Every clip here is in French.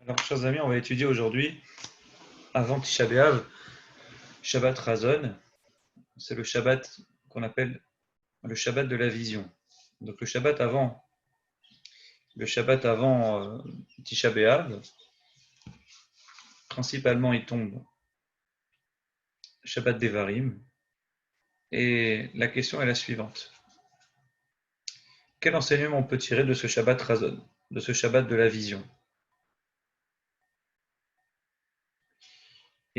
Alors, chers amis, on va étudier aujourd'hui, avant Tisha B'Av, Shabbat Razon. C'est le Shabbat qu'on appelle le Shabbat de la vision. Donc, le Shabbat avant Tisha B'Av, principalement, il tombe Shabbat Devarim. Et la question est la suivante. Quel enseignement on peut tirer de ce Shabbat Razon, de ce Shabbat de la vision?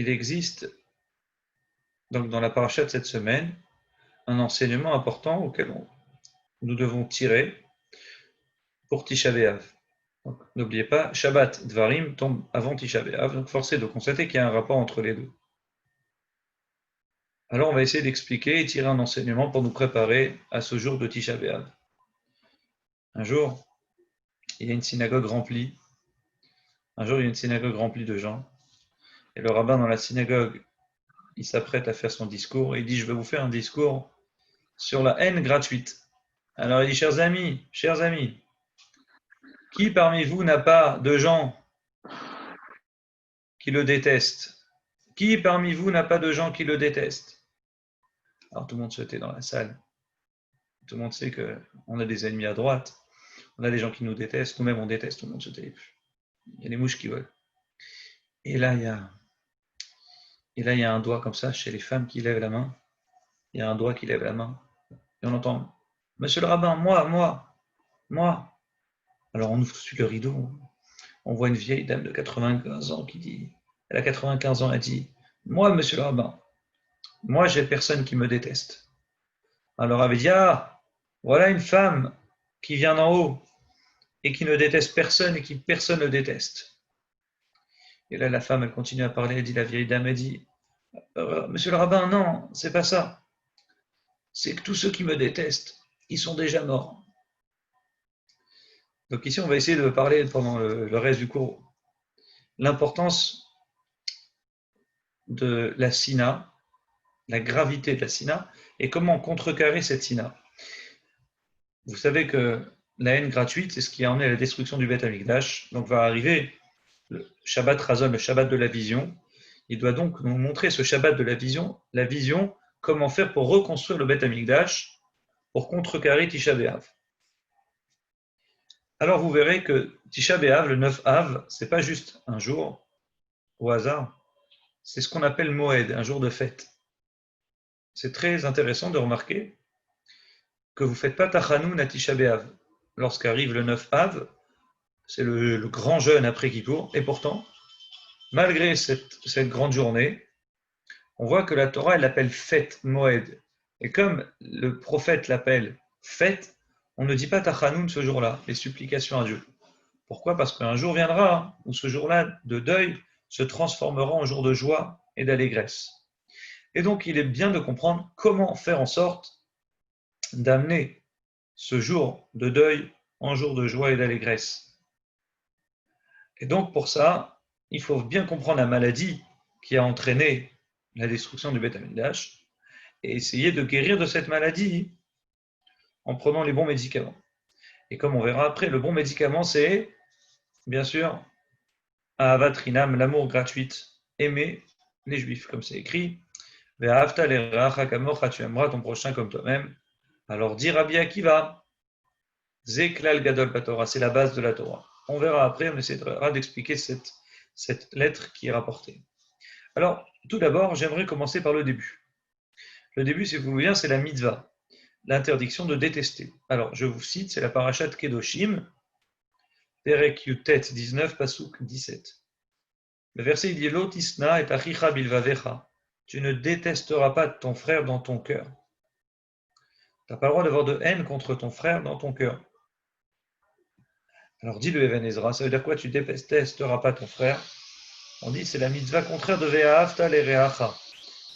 Il existe, donc dans la paracha de cette semaine, un enseignement important auquel nous devons tirer pour Tisha B'Av. N'oubliez pas, Shabbat Dvarim tombe avant Tisha B'Av, donc force est de constater qu'il y a un rapport entre les deux. Alors on va essayer d'expliquer et tirer un enseignement pour nous préparer à ce jour de Tisha B'Av. Un jour, il y a une synagogue remplie. De gens. Et le rabbin dans la synagogue, il s'apprête à faire son discours. Et il dit, je vais vous faire un discours sur la haine gratuite. Alors il dit, chers amis, qui parmi vous n'a pas de gens qui le détestent? Qui parmi vous n'a pas de gens qui le détestent? Alors tout le monde se tait dans la salle. Tout le monde sait qu'on a des ennemis à droite. On a des gens qui nous détestent. Nous-mêmes, on déteste. Tout le monde se tait. Il y a des mouches qui volent. Et là, il y a un doigt comme ça chez les femmes qui lèvent la main. Il y a un doigt qui lève la main. Et on entend « Monsieur le rabbin, moi ». Alors on ouvre tout de suite le rideau. On voit une vieille dame de 95 ans qui dit, elle a 95 ans, elle dit « Moi, monsieur le rabbin, moi, j'ai personne qui me déteste ». Alors elle avait dit « Ah, voilà une femme qui vient d'en haut et qui ne déteste personne et qui personne ne déteste ». Et là, la femme, elle continue à parler, elle dit, la vieille dame, elle dit « Monsieur le rabbin, non, c'est pas ça. C'est que tous ceux qui me détestent, ils sont déjà morts. » Donc ici, on va essayer de parler pendant le reste du cours l'importance de la sina, la gravité de la sina, et comment contrecarrer cette sina. Vous savez que la haine gratuite, c'est ce qui a emmené à la destruction du Beth Amikdash. Donc va arriver le Shabbat Razon, le Shabbat de la vision. Il doit donc nous montrer ce Shabbat de la vision, comment faire pour reconstruire le Beth Amikdash, pour contrecarrer Tisha B'Av. Alors vous verrez que Tisha B'Av, le 9 Av, c'est pas juste un jour au hasard, c'est ce qu'on appelle Moed, un jour de fête. C'est très intéressant de remarquer que vous ne faites pas Tachanoun à Tisha B'Av. Lorsqu'arrive le 9 Av, c'est le grand jeûne après Kippour, et pourtant, malgré cette grande journée, on voit que la Torah, elle l'appelle fête, Moed. Et comme le prophète l'appelle fête, on ne dit pas Tachanoun ce jour-là, les supplications à Dieu. Pourquoi? Parce qu'un jour viendra où ce jour-là de deuil se transformera en jour de joie et d'allégresse. Et donc, il est bien de comprendre comment faire en sorte d'amener ce jour de deuil en jour de joie et d'allégresse. Et donc, pour ça, il faut bien comprendre la maladie qui a entraîné la destruction du Beth Amikdash et essayer de guérir de cette maladie en prenant les bons médicaments. Et comme on verra après, le bon médicament, c'est, bien sûr, Ahavat Rinam, l'amour gratuit, aimer les Juifs, comme c'est écrit, Ve'ahavta l'ereacha kamocha, tu aimeras ton prochain comme toi-même. Alors, dit Rabbi Akiva, Zeklal Gadol Torah, c'est la base de la Torah. On verra après, on essaiera d'expliquer cette lettre qui est rapportée. Alors, tout d'abord, j'aimerais commencer par le début. Le début, si vous voulez bien, c'est la mitzvah, l'interdiction de détester. Alors, je vous cite, c'est la parashat Kedoshim, Perek Yutet 19, Pasuk 17. Le verset, il dit, Lo tisna et achicha bilvavecha. Tu ne détesteras pas ton frère dans ton cœur. Tu n'as pas le droit d'avoir de haine contre ton frère dans ton cœur. Alors dit le Even Ezra, ça veut dire quoi? Tu détesteras pas ton frère. On dit c'est la mitzvah contraire de Ve'ahavta l'ereacha.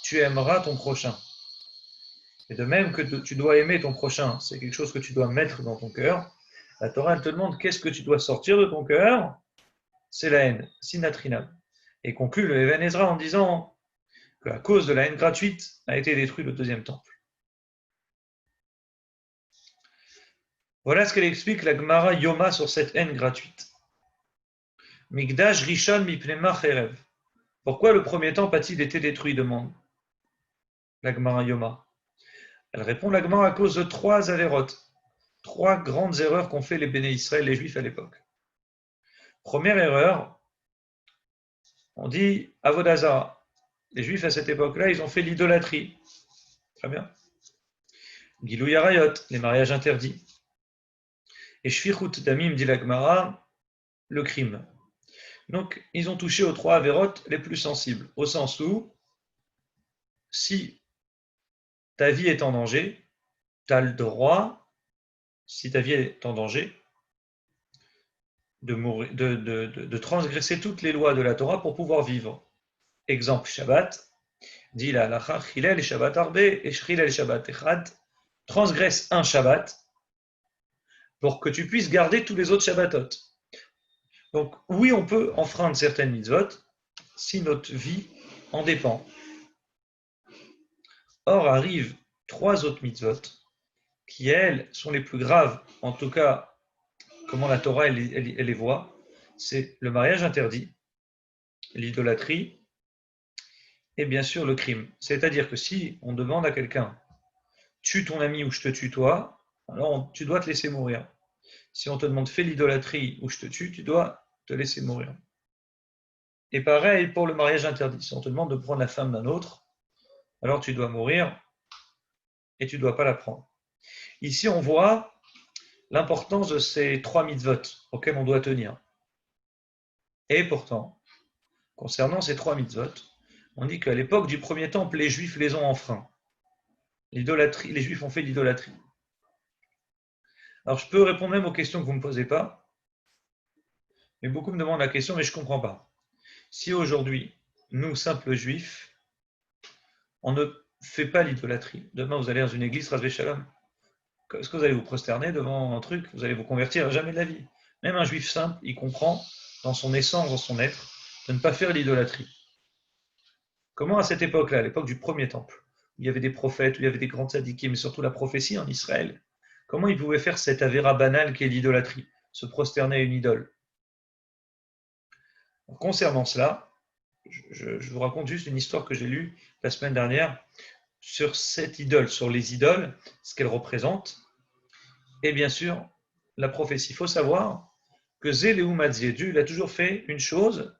Tu aimeras ton prochain. Et de même que tu dois aimer ton prochain, c'est quelque chose que tu dois mettre dans ton cœur. La Torah elle te demande qu'est-ce que tu dois sortir de ton cœur? C'est la haine, sinatrinam. Et conclut le Even Ezra en disant qu'à cause de la haine gratuite a été détruit le deuxième temple. Voilà ce qu'elle explique la Gemara Yoma sur cette haine gratuite. Migdash Rishon Mipnema Cherev. Pourquoi le premier temple a-t-il été détruit, demande la Gemara Yoma. Elle répond la Gemara à cause de 3 avérotes, 3 grandes erreurs qu'ont fait les Béné Israël, les Juifs à l'époque. Première erreur, on dit Avodazara. Les Juifs à cette époque-là, ils ont fait l'idolâtrie. Très bien. Gilou Yarayot, les mariages interdits. Et Shfichut Damim, dit la Gemara, le crime. Donc, ils ont touché aux 3 avérotes les plus sensibles, au sens où, si ta vie est en danger, tu as le droit, si ta vie est en danger, de transgresser toutes les lois de la Torah pour pouvoir vivre. Exemple, Shabbat, dit la halacha, Chilel et Shabbat arbe, et Chilel et Shabbat echad, transgresse un Shabbat pour que tu puisses garder tous les autres Shabbatot. Donc, oui, on peut enfreindre certaines mitzvot si notre vie en dépend. Or, arrivent 3 autres mitzvot qui, elles, sont les plus graves, en tout cas, comment la Torah elle les voit, c'est le mariage interdit, l'idolâtrie et bien sûr le crime. C'est-à-dire que si on demande à quelqu'un « tue ton ami ou je te tue toi », alors tu dois te laisser mourir. Si on te demande « fais l'idolâtrie ou je te tue », tu dois te laisser mourir. Et pareil pour le mariage interdit. Si on te demande de prendre la femme d'un autre, alors tu dois mourir et tu ne dois pas la prendre. Ici, on voit l'importance de ces 3 mitzvot auxquels on doit tenir. Et pourtant, concernant ces 3 mitzvot, on dit qu'à l'époque du premier temple, les Juifs les ont enfreints. L'idolâtrie, les Juifs ont fait l'idolâtrie. Alors, je peux répondre même aux questions que vous ne me posez pas, mais beaucoup me demandent la question, mais je ne comprends pas. Si aujourd'hui, nous, simples Juifs, on ne fait pas l'idolâtrie, demain vous allez dans une église, Razvé Shalom, est-ce que vous allez vous prosterner devant un truc, vous allez vous convertir? Jamais de la vie. Même un Juif simple, il comprend, dans son essence, dans son être, de ne pas faire l'idolâtrie. Comment à cette époque-là, à l'époque du premier temple, où il y avait des prophètes, où il y avait des grands tzadikim, mais surtout la prophétie en Israël, comment ils pouvaient faire cette avéra banale qui est l'idolâtrie, se prosterner à une idole? Concernant cela, je vous raconte juste une histoire que j'ai lue la semaine dernière sur cette idole, sur les idoles, ce qu'elles représentent, et bien sûr, la prophétie. Il faut savoir que Zéléoumadzie, Dieu, il a toujours fait une chose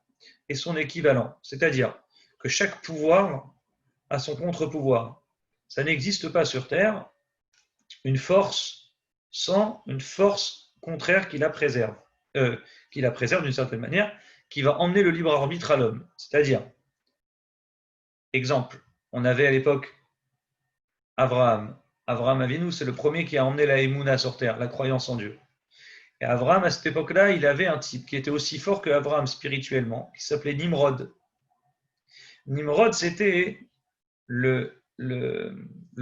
et son équivalent, c'est-à-dire que chaque pouvoir a son contre-pouvoir. Ça n'existe pas sur Terre une force sans une force contraire qui la préserve d'une certaine manière, qui va emmener le libre arbitre à l'homme. C'est-à-dire, exemple, on avait à l'époque Abraham. Abraham Avinu, c'est le premier qui a emmené la Emouna sur terre, la croyance en Dieu. Et Abraham, à cette époque-là, il avait un type qui était aussi fort que Abraham spirituellement, qui s'appelait Nimrod. Nimrod, c'était le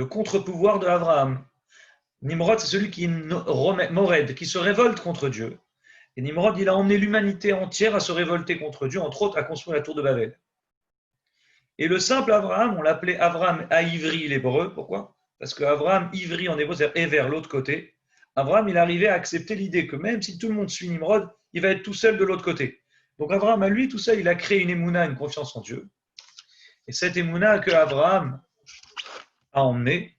contre-pouvoir de Abraham. Nimrod, c'est celui qui Mored, qui se révolte contre Dieu. Et Nimrod, il a emmené l'humanité entière à se révolter contre Dieu, entre autres à construire la tour de Babel. Et le simple Abraham, on l'appelait Abraham à Ivri l'hébreu. Pourquoi? Parce que Abraham, Ivri en hébreu, c'est vers l'autre côté. Abraham, il arrivait à accepter l'idée que même si tout le monde suit Nimrod, il va être tout seul de l'autre côté. Donc Abraham, à lui, tout ça, il a créé une émouna, une confiance en Dieu. Et cette émouna que Abraham a emmenée,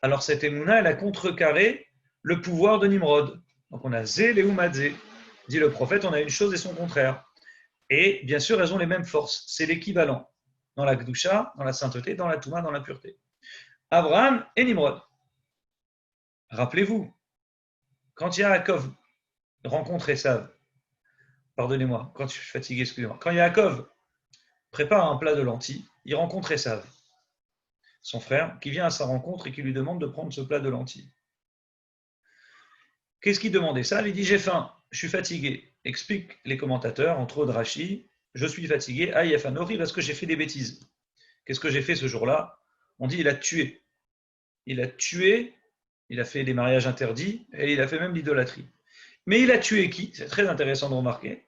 alors cette émouna, elle a contrecarré le pouvoir de Nimrod. Donc on a Zé, Léoumadze. Dit le prophète, on a une chose et son contraire. Et bien sûr, elles ont les mêmes forces. C'est l'équivalent dans la Gdusha, dans la sainteté, dans la Touma, dans la pureté. Abraham et Nimrod. Rappelez-vous, quand Yaakov rencontre Esav, pardonnez-moi, quand je suis fatigué, excusez-moi, quand Yaakov prépare un plat de lentilles, il rencontre Esav, son frère, qui vient à sa rencontre et qui lui demande de prendre ce plat de lentilles. Qu'est-ce qu'il demandait? Ça, il dit j'ai faim, je suis fatigué. Explique les commentateurs, entre autres Rashi, je suis fatigué, aïefanori, parce que j'ai fait des bêtises. Qu'est-ce que j'ai fait ce jour-là? On dit il a tué. Il a tué, il a fait des mariages interdits et il a fait même l'idolâtrie. Mais il a tué qui? C'est très intéressant de remarquer.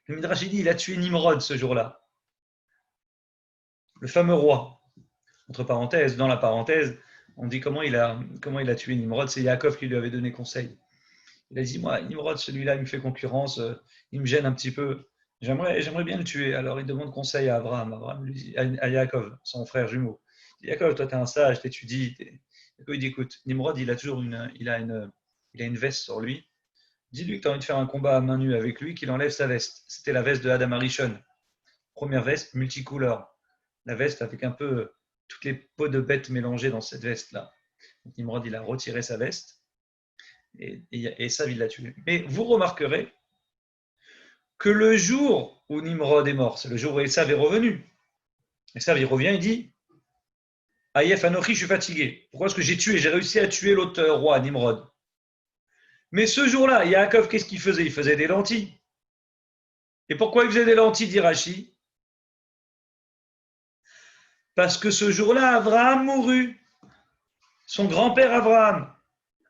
Le Midrash dit il a tué Nimrod ce jour-là. Le fameux roi. Entre parenthèses, dans la parenthèse, on dit comment il a tué Nimrod, c'est Yaakov qui lui avait donné conseil. Il a dit, moi, Nimrod, celui-là, il me fait concurrence, il me gêne un petit peu. j'aimerais bien le tuer. Alors il demande conseil à Abraham. Abraham lui dit, à Yaakov, son frère jumeau. Il dit, Yaakov, toi, tu es un sage, tu étudies. Yaakov, il dit, écoute, Nimrod, il a une veste sur lui. Dis-lui que tu as envie de faire un combat à main nue avec lui, qu'il enlève sa veste. C'était la veste de Adam Arishon. Première veste, multicouleur. La veste avec un peu toutes les peaux de bêtes mélangées dans cette veste-là. Donc Nimrod, il a retiré sa veste et ça, il l'a tué. Mais vous remarquerez que le jour où Nimrod est mort, c'est le jour où Esav est revenu. Esav, il revient, il dit Aïef Anochi, je suis fatigué. Pourquoi est-ce que j'ai réussi à tuer l'autre roi, Nimrod. Mais ce jour-là, Yaakov, qu'est-ce qu'il faisait? Il faisait des lentilles. Et pourquoi il faisait des lentilles, dit Rashi? Parce que ce jour-là, Abraham mourut. Son grand-père Abraham.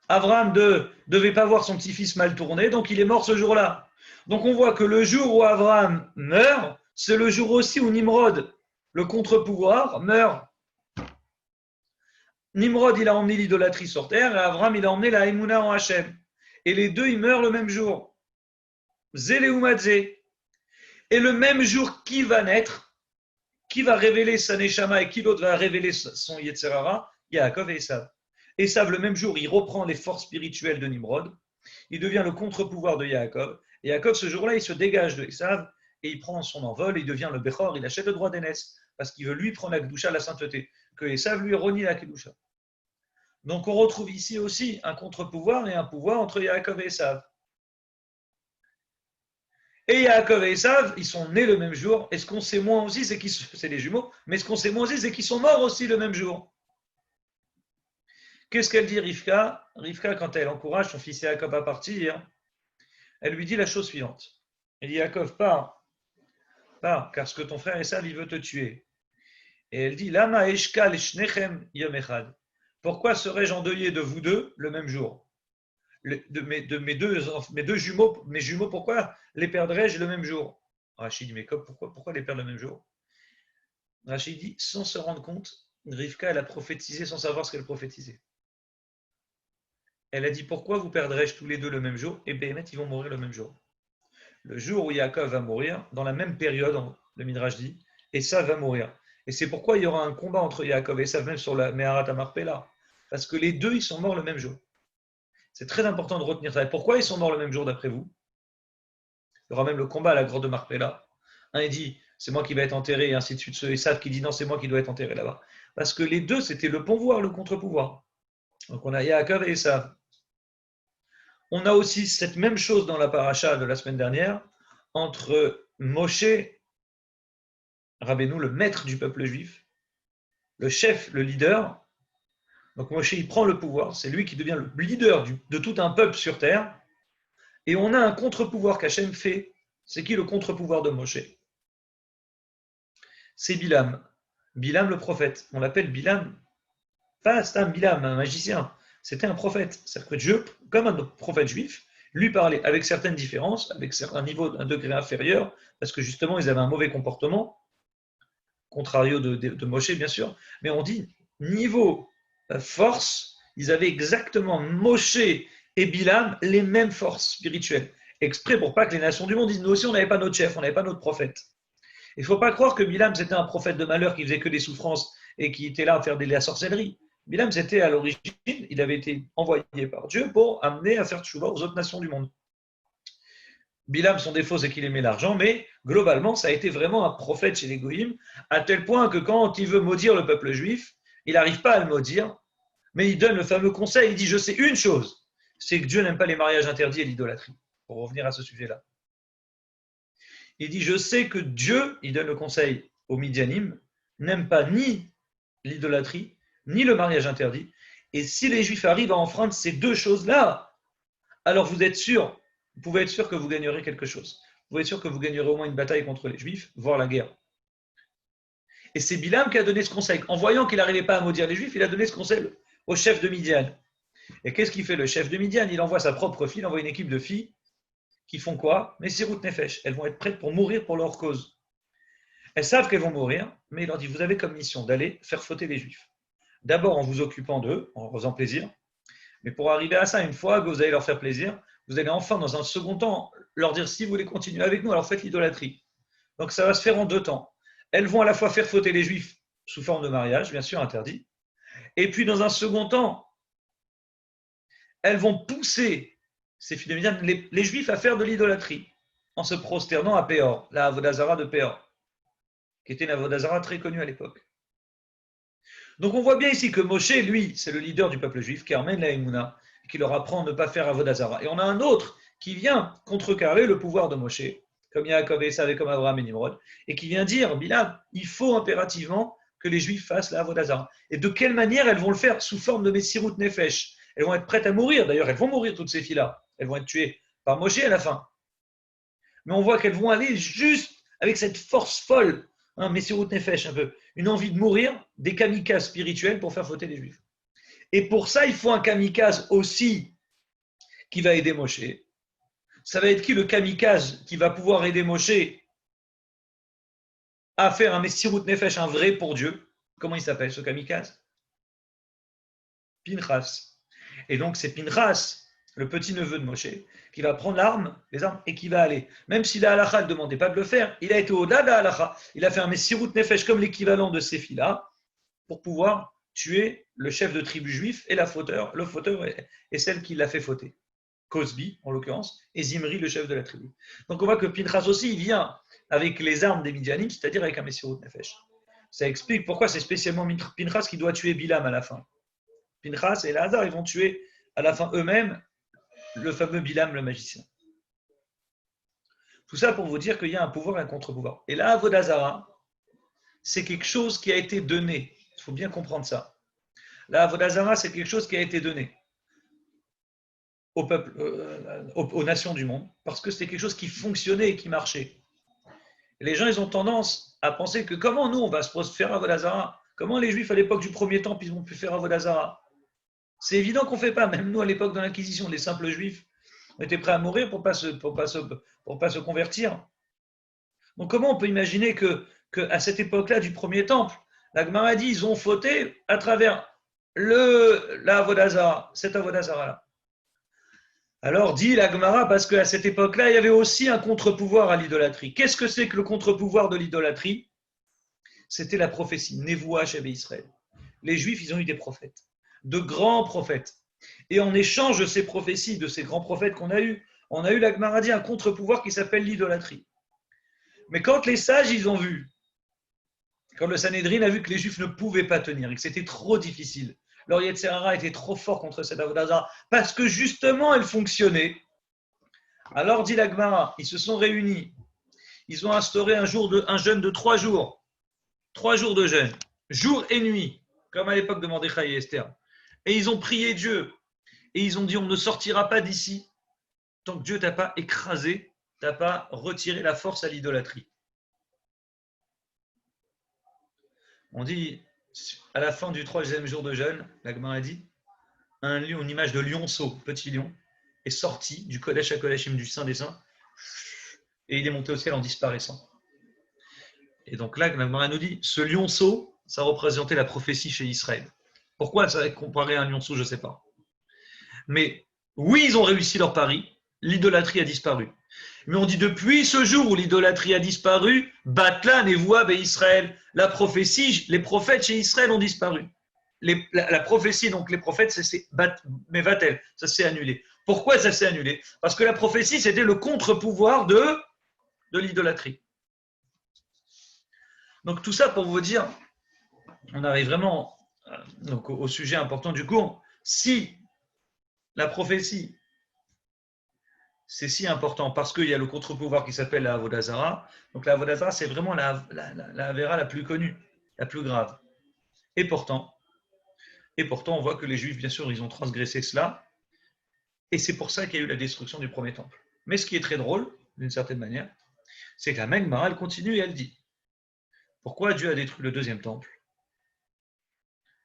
Abraham ne devait pas voir son petit-fils mal tourné, donc il est mort ce jour-là. Donc on voit que le jour où Abraham meurt, c'est le jour aussi où Nimrod, le contre-pouvoir, meurt. Nimrod, il a emmené l'idolâtrie sur terre, et Abraham, il a emmené la Emouna en Hachem. Et les deux, ils meurent le même jour. Zéléoumadzé. Et le même jour, qui va naître? Qui va révéler sa Neshama et qui l'autre va révéler son Yetzerara? Yaakov et Esav. Esav, le même jour, il reprend les forces spirituelles de Nimrod. Il devient le contre-pouvoir de Yaakov. Et Yaakov, ce jour-là, il se dégage de Esav et il prend son envol et il devient le Bechor. Il achète le droit d'aînesse parce qu'il veut lui prendre la Kedusha, la sainteté, que Esav lui renie la Kedusha. Donc on retrouve ici aussi un contre-pouvoir et un pouvoir entre Yaakov et Esav. Et Yaakov et Esav, ils sont nés le même jour. Et ce qu'on sait moins aussi, c'est les jumeaux, mais ce qu'on sait moins aussi, c'est qu'ils sont morts aussi le même jour. Qu'est-ce qu'elle dit, Rivka? Rivka, quand elle encourage son fils Yaakov à partir, elle lui dit la chose suivante. Elle dit, Yaakov, pars, car ce que ton frère Esav, il veut te tuer. Et elle dit, Lama eshkal shnechem yom echad. Pourquoi serais-je endeuillé de vous deux le même jour? De mes deux jumeaux, mes jumeaux, pourquoi les perdrais-je le même jour? Rachid dit, mais pourquoi les perdre le même jour? Rachid dit, sans se rendre compte, Rivka, elle a prophétisé sans savoir ce qu'elle prophétisait. Elle a dit, pourquoi vous perdrais-je tous les deux le même jour? Et Béhémet, ils vont mourir le même jour. Le jour où Yaakov va mourir, dans la même période, le Midrash dit, Esav va mourir. Et c'est pourquoi il y aura un combat entre Yaakov et Esav, même sur la Meharat Amarpela. Parce que les deux, ils sont morts le même jour. C'est très important de retenir ça. Et pourquoi ils sont morts le même jour d'après vous? Il y aura même le combat à la grotte de Marpella. Un, il dit, c'est moi qui vais être enterré, et ainsi de suite. Ceux Esav qui dit, non, c'est moi qui dois être enterré là-bas. Parce que les deux, c'était le pouvoir, le contre-pouvoir. Donc on a Yaakov et Esav. On a aussi cette même chose dans la paracha de la semaine dernière, entre Moshe, Rabbeinu, le maître du peuple juif, le chef, le leader. Donc Moshe, il prend le pouvoir, c'est lui qui devient le leader de tout un peuple sur terre. Et on a un contre-pouvoir qu'Hachem fait. C'est qui le contre-pouvoir de Moshe? C'est Bilam. Bilam le prophète. On l'appelle Bilam, pas Stam Bilam, un magicien. C'était un prophète. C'est-à-dire que Dieu, comme un prophète juif, lui parlait avec certaines différences, avec un niveau, un degré inférieur, parce que justement, ils avaient un mauvais comportement, contrario de Moshe, bien sûr. Mais on dit, niveau force, ils avaient exactement, Moshe et Bilam, les mêmes forces spirituelles. Exprès pour pas que les nations du monde disent, nous aussi, on n'avait pas notre chef, on n'avait pas notre prophète. Il ne faut pas croire que Bilam, c'était un prophète de malheur qui faisait que des souffrances et qui était là à faire de la sorcellerie. Bilam, c'était à l'origine, il avait été envoyé par Dieu pour amener à faire tchouva aux autres nations du monde. Bilam, son défaut, c'est qu'il aimait l'argent, mais globalement, ça a été vraiment un prophète chez les Goïms, à tel point que quand il veut maudire le peuple juif, il n'arrive pas à le maudire, mais il donne le fameux conseil, il dit, je sais une chose, c'est que Dieu n'aime pas les mariages interdits et l'idolâtrie. Pour revenir à ce sujet-là. Il dit, je sais que Dieu, il donne le conseil aux Midianim, n'aime pas ni l'idolâtrie, ni le mariage interdit. Et si les Juifs arrivent à enfreindre ces deux choses-là, alors vous pouvez être sûr que vous gagnerez quelque chose. Vous pouvez être sûr que vous gagnerez au moins une bataille contre les Juifs, voire la guerre. Et c'est Bilam qui a donné ce conseil. En voyant qu'il n'arrivait pas à maudire les Juifs, il a donné ce conseil au chef de Midian. Et qu'est-ce qu'il fait le chef de Midian? Il envoie sa propre fille, il envoie une équipe de filles qui font quoi? Messirut Nefesh. Elles vont être prêtes pour mourir pour leur cause. Elles savent qu'elles vont mourir, mais il leur dit, vous avez comme mission d'aller faire fauter les Juifs. D'abord en vous occupant d'eux, en leur faisant plaisir. Mais pour arriver à ça, une fois que vous allez leur faire plaisir, vous allez enfin, dans un second temps, leur dire si vous voulez continuer avec nous, alors faites l'idolâtrie. Donc ça va se faire en 2 temps. Elles vont à la fois faire fauter les Juifs sous forme de mariage, bien sûr interdit, et puis dans un second temps, elles vont pousser ces filles de Midian, les Juifs à faire de l'idolâtrie en se prosternant à Péor, la Avodazara de Péor, qui était une Avodazara très connue à l'époque. Donc on voit bien ici que Moshe, lui, c'est le leader du peuple juif qui emmène la Emouna, qui leur apprend à ne pas faire Avodazara. Et on a un autre qui vient contrecarrer le pouvoir de Moshe, comme Yaakov et Esav, comme Abraham et Nimrod, et qui vient dire, Bilam, il faut impérativement que les Juifs fassent la Avodazara. Et de quelle manière elles vont le faire? Sous forme de Messirut Nefesh. Elles vont être prêtes à mourir. D'ailleurs, elles vont mourir, toutes ces filles-là. Elles vont être tuées par Moshe à la fin. Mais on voit qu'elles vont aller juste avec cette force folle, Messirut Nefesh un peu, une envie de mourir, des kamikazes spirituels pour faire fauter les Juifs. Et pour ça, il faut un kamikaze aussi qui va aider Moshe. Ça va être qui le kamikaze qui va pouvoir aider Moshe à faire un Messirut Nefesh, un vrai pour Dieu? Comment il s'appelle ce kamikaze? Pinchas. Et donc c'est Pinchas, le petit-neveu de Moshe, qui va prendre les armes, et qui va aller. Même si la halakha ne demandait pas de le faire, il a été au-delà de la halakha. Il a fait un Messirut Nefesh comme l'équivalent de ces filles-là, pour pouvoir tuer le chef de tribu juif et le fauteur est celle qui l'a fait fauter. Cosbi, en l'occurrence, et Zimri, le chef de la tribu. Donc on voit que Pinchas aussi, il vient avec les armes des Midianim, c'est-à-dire avec un Messirut Nefesh. Ça explique pourquoi c'est spécialement Pinchas qui doit tuer Bilam à la fin. Pinchas et Elazar, ils vont tuer à la fin eux-mêmes le fameux Bilam, le magicien. Tout ça pour vous dire qu'il y a un pouvoir et un contre-pouvoir. Et là, Avodazara, c'est quelque chose qui a été donné. Il faut bien comprendre ça. La Avodazara, c'est quelque chose qui a été donné au peuple, aux nations du monde, parce que c'était quelque chose qui fonctionnait et qui marchait. Et les gens, ils ont tendance à penser que comment nous, on va se faire Avodazara? Comment les Juifs, à l'époque du premier temple, ils ont pu faire Avodazara? C'est évident qu'on ne fait pas. Même nous, à l'époque de l'Inquisition, les simples Juifs, on était prêts à mourir pour ne pas se convertir. Donc comment on peut imaginer qu'à cette époque-là du premier temple, la Gemara dit ils ont fauté à travers la Avodazara, cette Avodazara-là. Alors dit la Gemara, parce qu'à cette époque-là, il y avait aussi un contre-pouvoir à l'idolâtrie. Qu'est-ce que c'est que le contre-pouvoir de l'idolâtrie? C'était la prophétie, Nevoua Shebe Israël. Les Juifs, ils ont eu des prophètes, de grands prophètes. Et en échange de ces prophéties, de ces grands prophètes qu'on a eus, on a eu, la Gemara dit, un contre-pouvoir qui s'appelle l'idolâtrie. Mais quand les sages, ils ont vu, quand le Sanhédrin a vu que les Juifs ne pouvaient pas tenir et que c'était trop difficile, leur Yetzer Hara était trop fort contre cette Avodazara, parce que justement, elle fonctionnait. Alors, dit la Gemara, ils se sont réunis, ils ont instauré un jeûne de 3 jours, 3 jours de jeûne, jour et nuit, comme à l'époque de Mordechai et Esther. Et ils ont prié Dieu, et ils ont dit, on ne sortira pas d'ici tant que Dieu t'a pas écrasé, t'a pas retiré la force à l'idolâtrie. On dit, à la fin du 3e jour de jeûne, la Gemara dit, un lion, une image de lionceau, petit lion, est sorti du Kodesh à Kodeshim, du Saint des Saints, et il est monté au ciel en disparaissant. Et donc là, la Gemara nous dit, ce lionceau, ça représentait la prophétie chez Israël. Pourquoi ça va être comparé à un lionceau, je ne sais pas. Mais oui, ils ont réussi leur pari, l'idolâtrie a disparu. Mais on dit depuis ce jour où l'idolâtrie a disparu, Batla, Nevoua, Israël, la prophétie, les prophètes chez Israël ont disparu. La prophétie, donc les prophètes, mais va-t-elle? Ça s'est annulé. Pourquoi ça s'est annulé? Parce que la prophétie, c'était le contre-pouvoir de l'idolâtrie. Donc tout ça pour vous dire, on arrive vraiment donc, au sujet important du cours. Si la prophétie, c'est si important parce qu'il y a le contre-pouvoir qui s'appelle la Avodazara. Donc la Avodazara, c'est vraiment la Avera la plus connue, la plus grave. Et pourtant, on voit que les Juifs, bien sûr, ils ont transgressé cela. Et c'est pour ça qu'il y a eu la destruction du premier temple. Mais ce qui est très drôle, d'une certaine manière, c'est que la même Gemara, elle continue et elle dit, pourquoi Dieu a détruit le deuxième temple?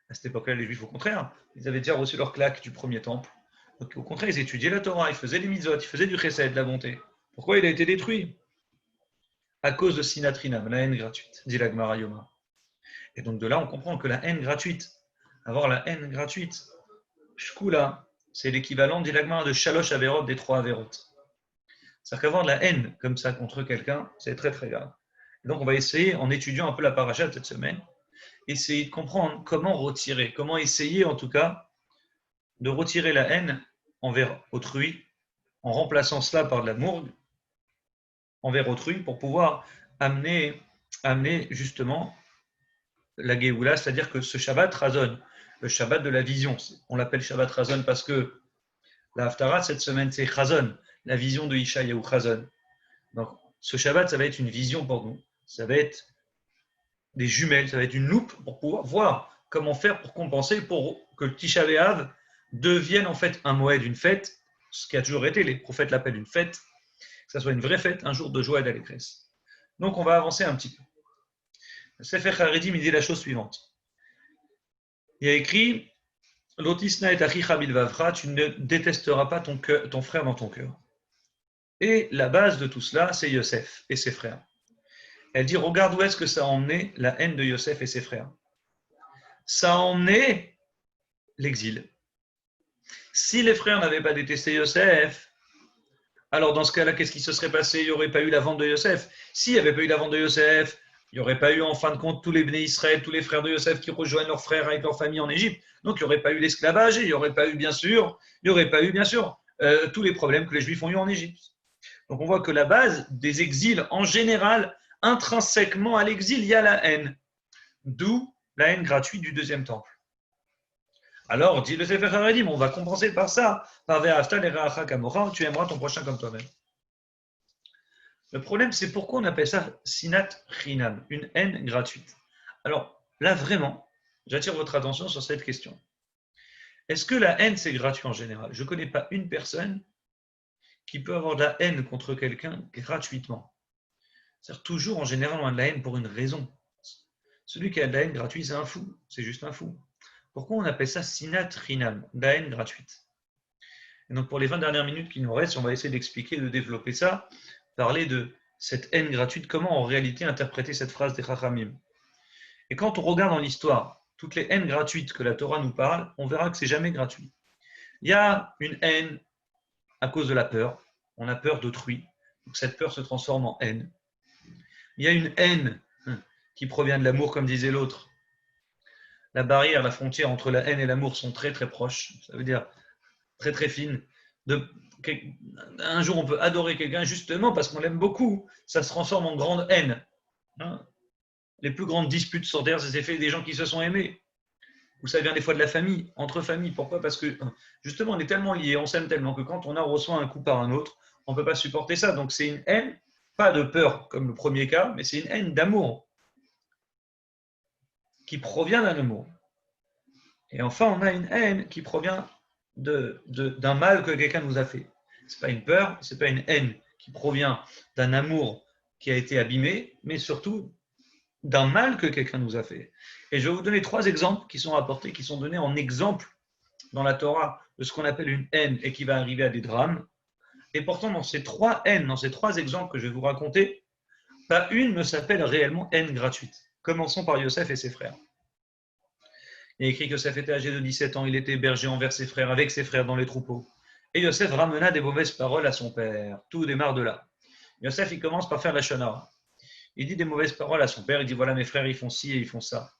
À cette époque-là, les Juifs, au contraire, ils avaient déjà reçu leur claque du premier temple. Donc, au contraire, ils étudiaient la Torah, ils faisaient les mitzvot, ils faisaient du chesed, de la bonté. Pourquoi il a été détruit? À cause de sinatrinam, la haine gratuite, dit la Gemara Yoma. Et donc de là, on comprend que la haine gratuite, avoir la haine gratuite, shkula, c'est l'équivalent d'Ilagmar de Shalosh Averot des 3 Averot. C'est-à-dire qu'avoir de la haine comme ça contre quelqu'un, c'est très très grave. Et donc on va essayer, en étudiant un peu la paracha de cette semaine, essayer de comprendre comment retirer, comment essayer en tout cas de retirer la haine envers autrui, en remplaçant cela par de l'amour envers autrui pour pouvoir amener justement la Géoula, c'est-à-dire que ce Shabbat razonne, le Shabbat de la vision. On l'appelle Shabbat razonne parce que la Haftarah cette semaine c'est Chazon, la vision de Ishayahu Chazon. Donc ce Shabbat ça va être une vision pour nous, ça va être des jumelles, ça va être une loupe pour pouvoir voir comment faire pour compenser, pour que le Tisha B'Av devienne en fait un moed, une fête, ce qui a toujours été, les prophètes l'appellent une fête, que ça soit une vraie fête, un jour de joie et d'allégresse. Donc on va avancer un petit peu. Le Sefer Haredim il dit la chose suivante. Il y a écrit Lotisna et achicha bilvavcha, tu ne détesteras pas ton frère dans ton cœur. Et la base de tout cela, c'est Yosef et ses frères. Elle dit, regarde où est-ce que ça a emmené la haine de Yosef et ses frères. Ça a emmené l'exil. Si les frères n'avaient pas détesté Yosef, alors dans ce cas-là, qu'est-ce qui se serait passé? Il n'y aurait pas eu la vente de Yosef. S'il n'y avait pas eu la vente de Yosef, il n'y aurait pas eu en fin de compte tous les Bnei Israël, tous les frères de Yosef qui rejoignent leurs frères avec leur famille en Égypte. Donc il n'y aurait pas eu l'esclavage et il n'y aurait pas eu bien sûr tous les problèmes que les Juifs ont eu en Égypte. Donc on voit que la base des exils en général, intrinsèquement à l'exil, il y a la haine. D'où la haine gratuite du deuxième temple. Alors, dit le Sefer Haredim, on va compenser par ça, par Ve'ahavta l'ereacha kamocha, tu aimeras ton prochain comme toi-même. Le problème, c'est pourquoi on appelle ça sinat chinam, une haine gratuite. Alors, là, vraiment, j'attire votre attention sur cette question. Est-ce que la haine, c'est gratuit en général? Je ne connais pas une personne qui peut avoir de la haine contre quelqu'un gratuitement. C'est-à-dire toujours, en général, on a de la haine pour une raison. Celui qui a de la haine gratuite, c'est un fou. C'est juste un fou. Pourquoi on appelle ça sinat chinam, de la haine gratuite? Et donc, pour les 20 dernières minutes qui nous restent, on va essayer d'expliquer, de développer ça, parler de cette haine gratuite, comment en réalité interpréter cette phrase des Chachamim. Et quand on regarde dans l'histoire toutes les haines gratuites que la Torah nous parle, on verra que c'est jamais gratuit. Il y a une haine à cause de la peur. On a peur d'autrui. Donc cette peur se transforme en haine. Il y a une haine qui provient de l'amour, comme disait l'autre. La barrière, la frontière entre la haine et l'amour sont très très proches. Ça veut dire très très fines. Un jour, on peut adorer quelqu'un justement parce qu'on l'aime beaucoup. Ça se transforme en grande haine. Les plus grandes disputes sur terre, c'est fait des gens qui se sont aimés. Ou ça vient des fois de la famille, entre familles. Pourquoi? Parce que justement, on est tellement liés, on s'aime tellement que quand on reçoit un coup par un autre, on ne peut pas supporter ça. Donc c'est une haine, pas de peur comme le premier cas, mais c'est une haine d'amour qui provient d'un amour. Et enfin, on a une haine qui provient d'un mal que quelqu'un nous a fait. Ce n'est pas une peur, ce n'est pas une haine qui provient d'un amour qui a été abîmé, mais surtout d'un mal que quelqu'un nous a fait. Et je vais vous donner 3 exemples qui sont rapportés, qui sont donnés en exemple dans la Torah de ce qu'on appelle une haine et qui va arriver à des drames. Et pourtant, dans ces 3 haines, dans ces 3 exemples que je vais vous raconter, pas une ne s'appelle réellement haine gratuite. Commençons par Yosef et ses frères. Il est écrit que Yosef était âgé de 17 ans, il était berger envers ses frères, avec ses frères dans les troupeaux. Et Yosef ramena des mauvaises paroles à son père. Tout démarre de là. Yosef, il commence par faire la shonara. Il dit des mauvaises paroles à son père, il dit voilà mes frères ils font ci et ils font ça.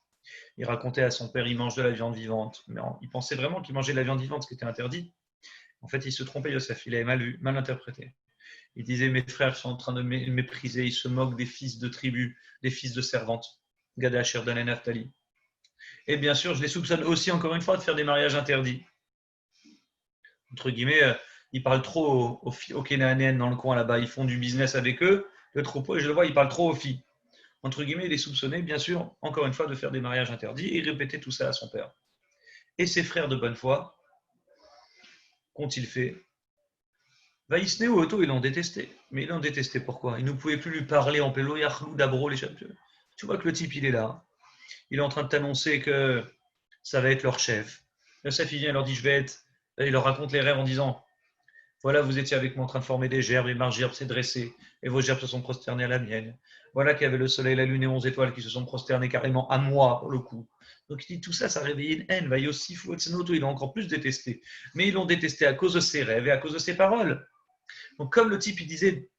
Il racontait à son père il mange de la viande vivante. Mais il pensait vraiment qu'il mangeait de la viande vivante, ce qui était interdit. En fait il se trompait Yosef, il avait mal vu, mal interprété. Il disait mes frères sont en train de me mépriser, ils se moquent des fils de tribus, des fils de servantes. Gad Asher, Dan et Naphtali. Et bien sûr je les soupçonne aussi encore une fois de faire des mariages interdits. Entre guillemets, ils parlent trop aux Kénanéennes dans le coin là-bas, ils font du business avec eux. Le troupeau, et je le vois, il parle trop aux filles. Entre guillemets, il est soupçonné, bien sûr, encore une fois, de faire des mariages interdits, et il répétait tout ça à son père. Et ses frères de bonne foi, qu'ont-ils fait? Vaïsné ou Otto, ils l'ont détesté. Mais ils l'ont détesté pourquoi? Ils ne pouvaient plus lui parler en pélo, Yachlou, Dabro, les chapitres. Tu vois que le type, il est là. Il est en train de t'annoncer que ça va être leur chef. Yosef, il vient, il leur dit, il leur raconte les rêves en disant, voilà, vous étiez avec moi en train de former des gerbes, et ma gerbe s'est dressée, et vos gerbes se sont prosternées à la mienne. Voilà qu'il y avait le soleil, la lune et 11 étoiles qui se sont prosternées carrément à moi, pour le coup. Donc il dit tout ça, ça a réveillé une haine. Vayosifu otsenoto, ils l'ont encore plus détesté. Mais ils l'ont détesté à cause de ses rêves et à cause de ses paroles. Donc comme le type, il disait,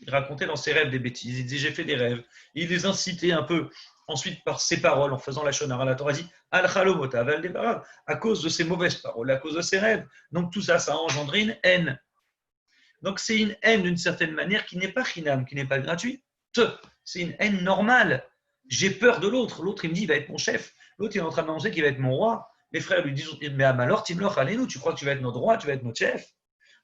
il racontait dans ses rêves des bêtises, il disait j'ai fait des rêves, il les incitait un peu. Ensuite, par ses paroles, en faisant la shonara, la Torah dit al chalomota val devarav, à cause de ses mauvaises paroles, à cause de ses rêves. Donc tout ça, ça a engendré une haine. Donc c'est une haine d'une certaine manière qui n'est pas chinam, qui n'est pas gratuite. C'est une haine normale. J'ai peur de l'autre. L'autre, il me dit, il va être mon chef. L'autre, il est en train de m'annoncer qu'il va être mon roi. Les frères lui disent, mais alors, Timloch, allez-nous, tu crois que tu vas être notre roi, tu vas être notre chef.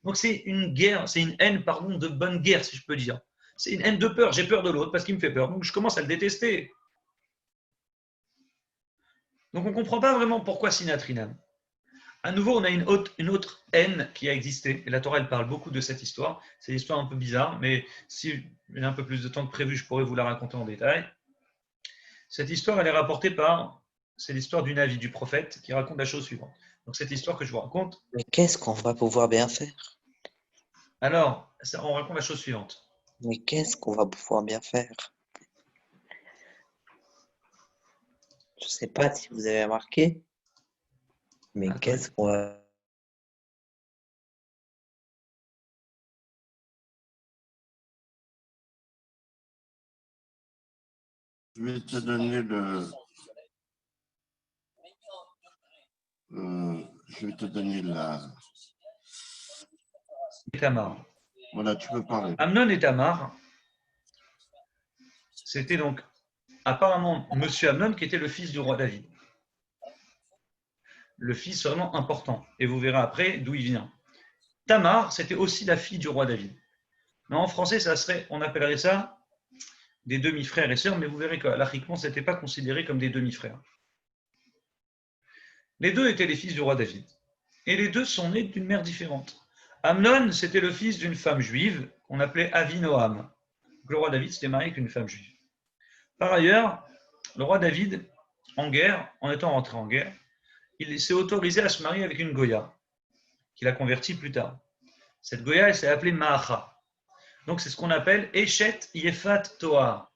Donc c'est une guerre, c'est une haine, pardon, de bonne guerre, si je peux dire. C'est une haine de peur. J'ai peur de l'autre parce qu'il me fait peur. Donc je commence à le détester. Donc on ne comprend pas vraiment pourquoi Sinatrinam. À nouveau, on a une autre haine qui a existé. Et la Torah, elle parle beaucoup de cette histoire. C'est une histoire un peu bizarre, mais si j'ai un peu plus de temps que prévu, je pourrais vous la raconter en détail. Cette histoire, elle est rapportée par, c'est l'histoire du Navi, du prophète, qui raconte la chose suivante. Donc cette histoire que je vous raconte. Mais qu'est-ce qu'on va pouvoir bien faire? Alors, on raconte la chose suivante. Mais qu'est-ce qu'on va pouvoir bien faire? Je ne sais pas si vous avez remarqué, mais Attendez. qu'est-ce qu'on va... Je vais te donner je vais te donner la... Tamar. Voilà, tu peux parler. Amnon et Tamar, c'était donc apparemment Monsieur Amnon qui était le fils du roi David. Le fils vraiment important. Et vous verrez après d'où il vient. Tamar, c'était aussi la fille du roi David. Mais en français, on appellerait ça des demi-frères et sœurs, mais vous verrez que lachiquement, ce n'était pas considéré comme des demi-frères. Les deux étaient les fils du roi David. Et les deux sont nés d'une mère différente. Amnon, c'était le fils d'une femme juive qu'on appelait Avinoam. Le roi David s'était marié avec une femme juive. Par ailleurs, le roi David, en guerre, en étant rentré en guerre, il s'est autorisé à se marier avec une Goya, qu'il a convertie plus tard. Cette Goya, elle s'est appelée Maacha. Donc c'est ce qu'on appelle Eshet Yefat Toar.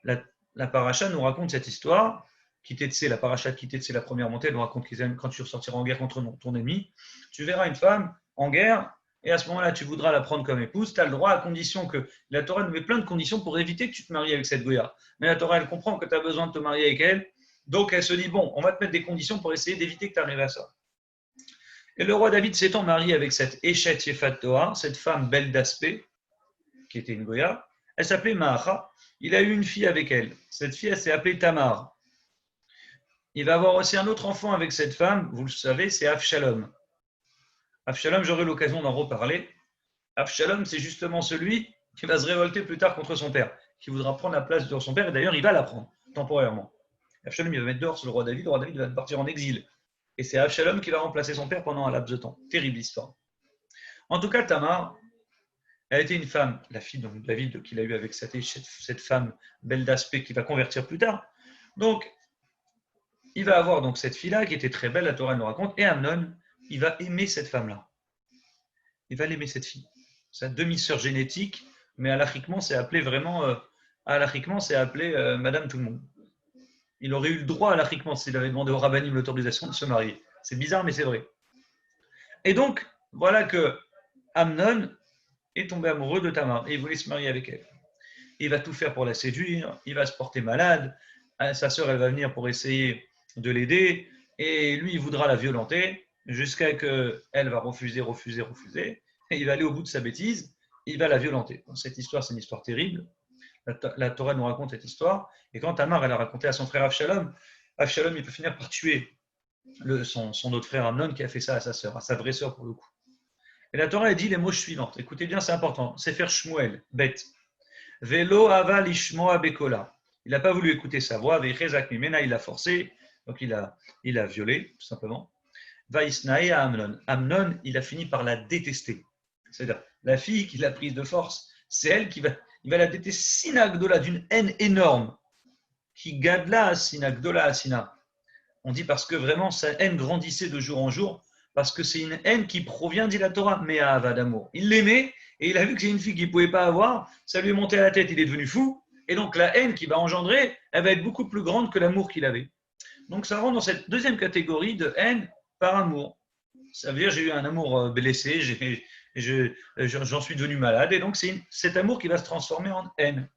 La paracha nous raconte cette histoire. La paracha de Kitetse, la première montée, elle nous raconte que quand tu ressortiras en guerre contre ton ennemi, tu verras une femme en guerre, et à ce moment-là, tu voudras la prendre comme épouse. Tu as le droit à condition que la Torah nous met plein de conditions pour éviter que tu te maries avec cette Goya. Mais la Torah, elle comprend que tu as besoin de te marier avec elle. Donc elle se dit, bon, on va te mettre des conditions pour essayer d'éviter que tu arrives à ça. Et le roi David s'étant marié avec cette Eshet Yefat Toar, cette femme belle d'aspect, qui était une Goya, elle s'appelait Maacha. Il a eu une fille avec elle. Cette fille, elle s'est appelée Tamar. Il va avoir aussi un autre enfant avec cette femme, vous le savez, c'est Avshalom. Avshalom, j'aurai l'occasion d'en reparler. Avshalom, c'est justement celui qui va se révolter plus tard contre son père, qui voudra prendre la place de son père, et d'ailleurs, il va la prendre, temporairement. Avshalom, il va mettre dehors sur le roi David va partir en exil. Et c'est Avshalom qui va remplacer son père pendant un laps de temps. Terrible histoire. En tout cas, Tamar, elle était une femme, la fille de David qu'il a eu avec cette femme belle d'aspect qui va convertir plus tard. Donc, il va avoir donc cette fille-là qui était très belle, la Torah nous raconte, et Amnon, il va aimer cette femme-là. Il va l'aimer, cette fille. Sa demi-sœur génétique, mais halachiquement, c'est appelé vraiment, Madame Tout-le-Monde. Il aurait eu le droit halachiquement s'il avait demandé au rabbinim l'autorisation de se marier. C'est bizarre, mais c'est vrai. Et donc, voilà que Amnon est tombé amoureux de Tamar et il voulait se marier avec elle. Il va tout faire pour la séduire, il va se porter malade, sa sœur, elle va venir pour essayer de l'aider, et lui, il voudra la violenter, jusqu'à qu'elle va refuser, et il va aller au bout de sa bêtise, et il va la violenter. Cette histoire, c'est une histoire terrible. La Torah nous raconte cette histoire, et quand Tamar, elle a raconté à son frère Avshalom, il peut finir par tuer son autre frère Amnon qui a fait ça à sa sœur, à sa vraie sœur pour le coup. Et la Torah, elle dit les mots suivants. Écoutez bien, c'est important. C'est faire Shmuel, bête. Velo ava lishmoa bekola. Il n'a pas voulu écouter sa voix. Vechezak mimena, il l'a forcé. Donc il a violé, tout simplement. Vaisnae à Amnon. Amnon, il a fini par la détester. C'est-à-dire, la fille qu'il a prise de force, c'est elle il va la détester sinagdola, d'une haine énorme. Qui gadla sinagdola asina. On dit parce que vraiment, sa haine grandissait de jour en jour, parce que c'est une haine qui provient, dit la Torah, mais à Ava d'amour. Il l'aimait, et il a vu que c'est une fille qu'il ne pouvait pas avoir, ça lui est monté à la tête, il est devenu fou, et donc la haine qu'il va engendrer, elle va être beaucoup plus grande que l'amour qu'il avait. Donc ça rentre dans cette deuxième catégorie de haine par amour. Ça veut dire j'ai eu un amour blessé, j'en suis devenu malade, et donc c'est cet amour qui va se transformer en haine.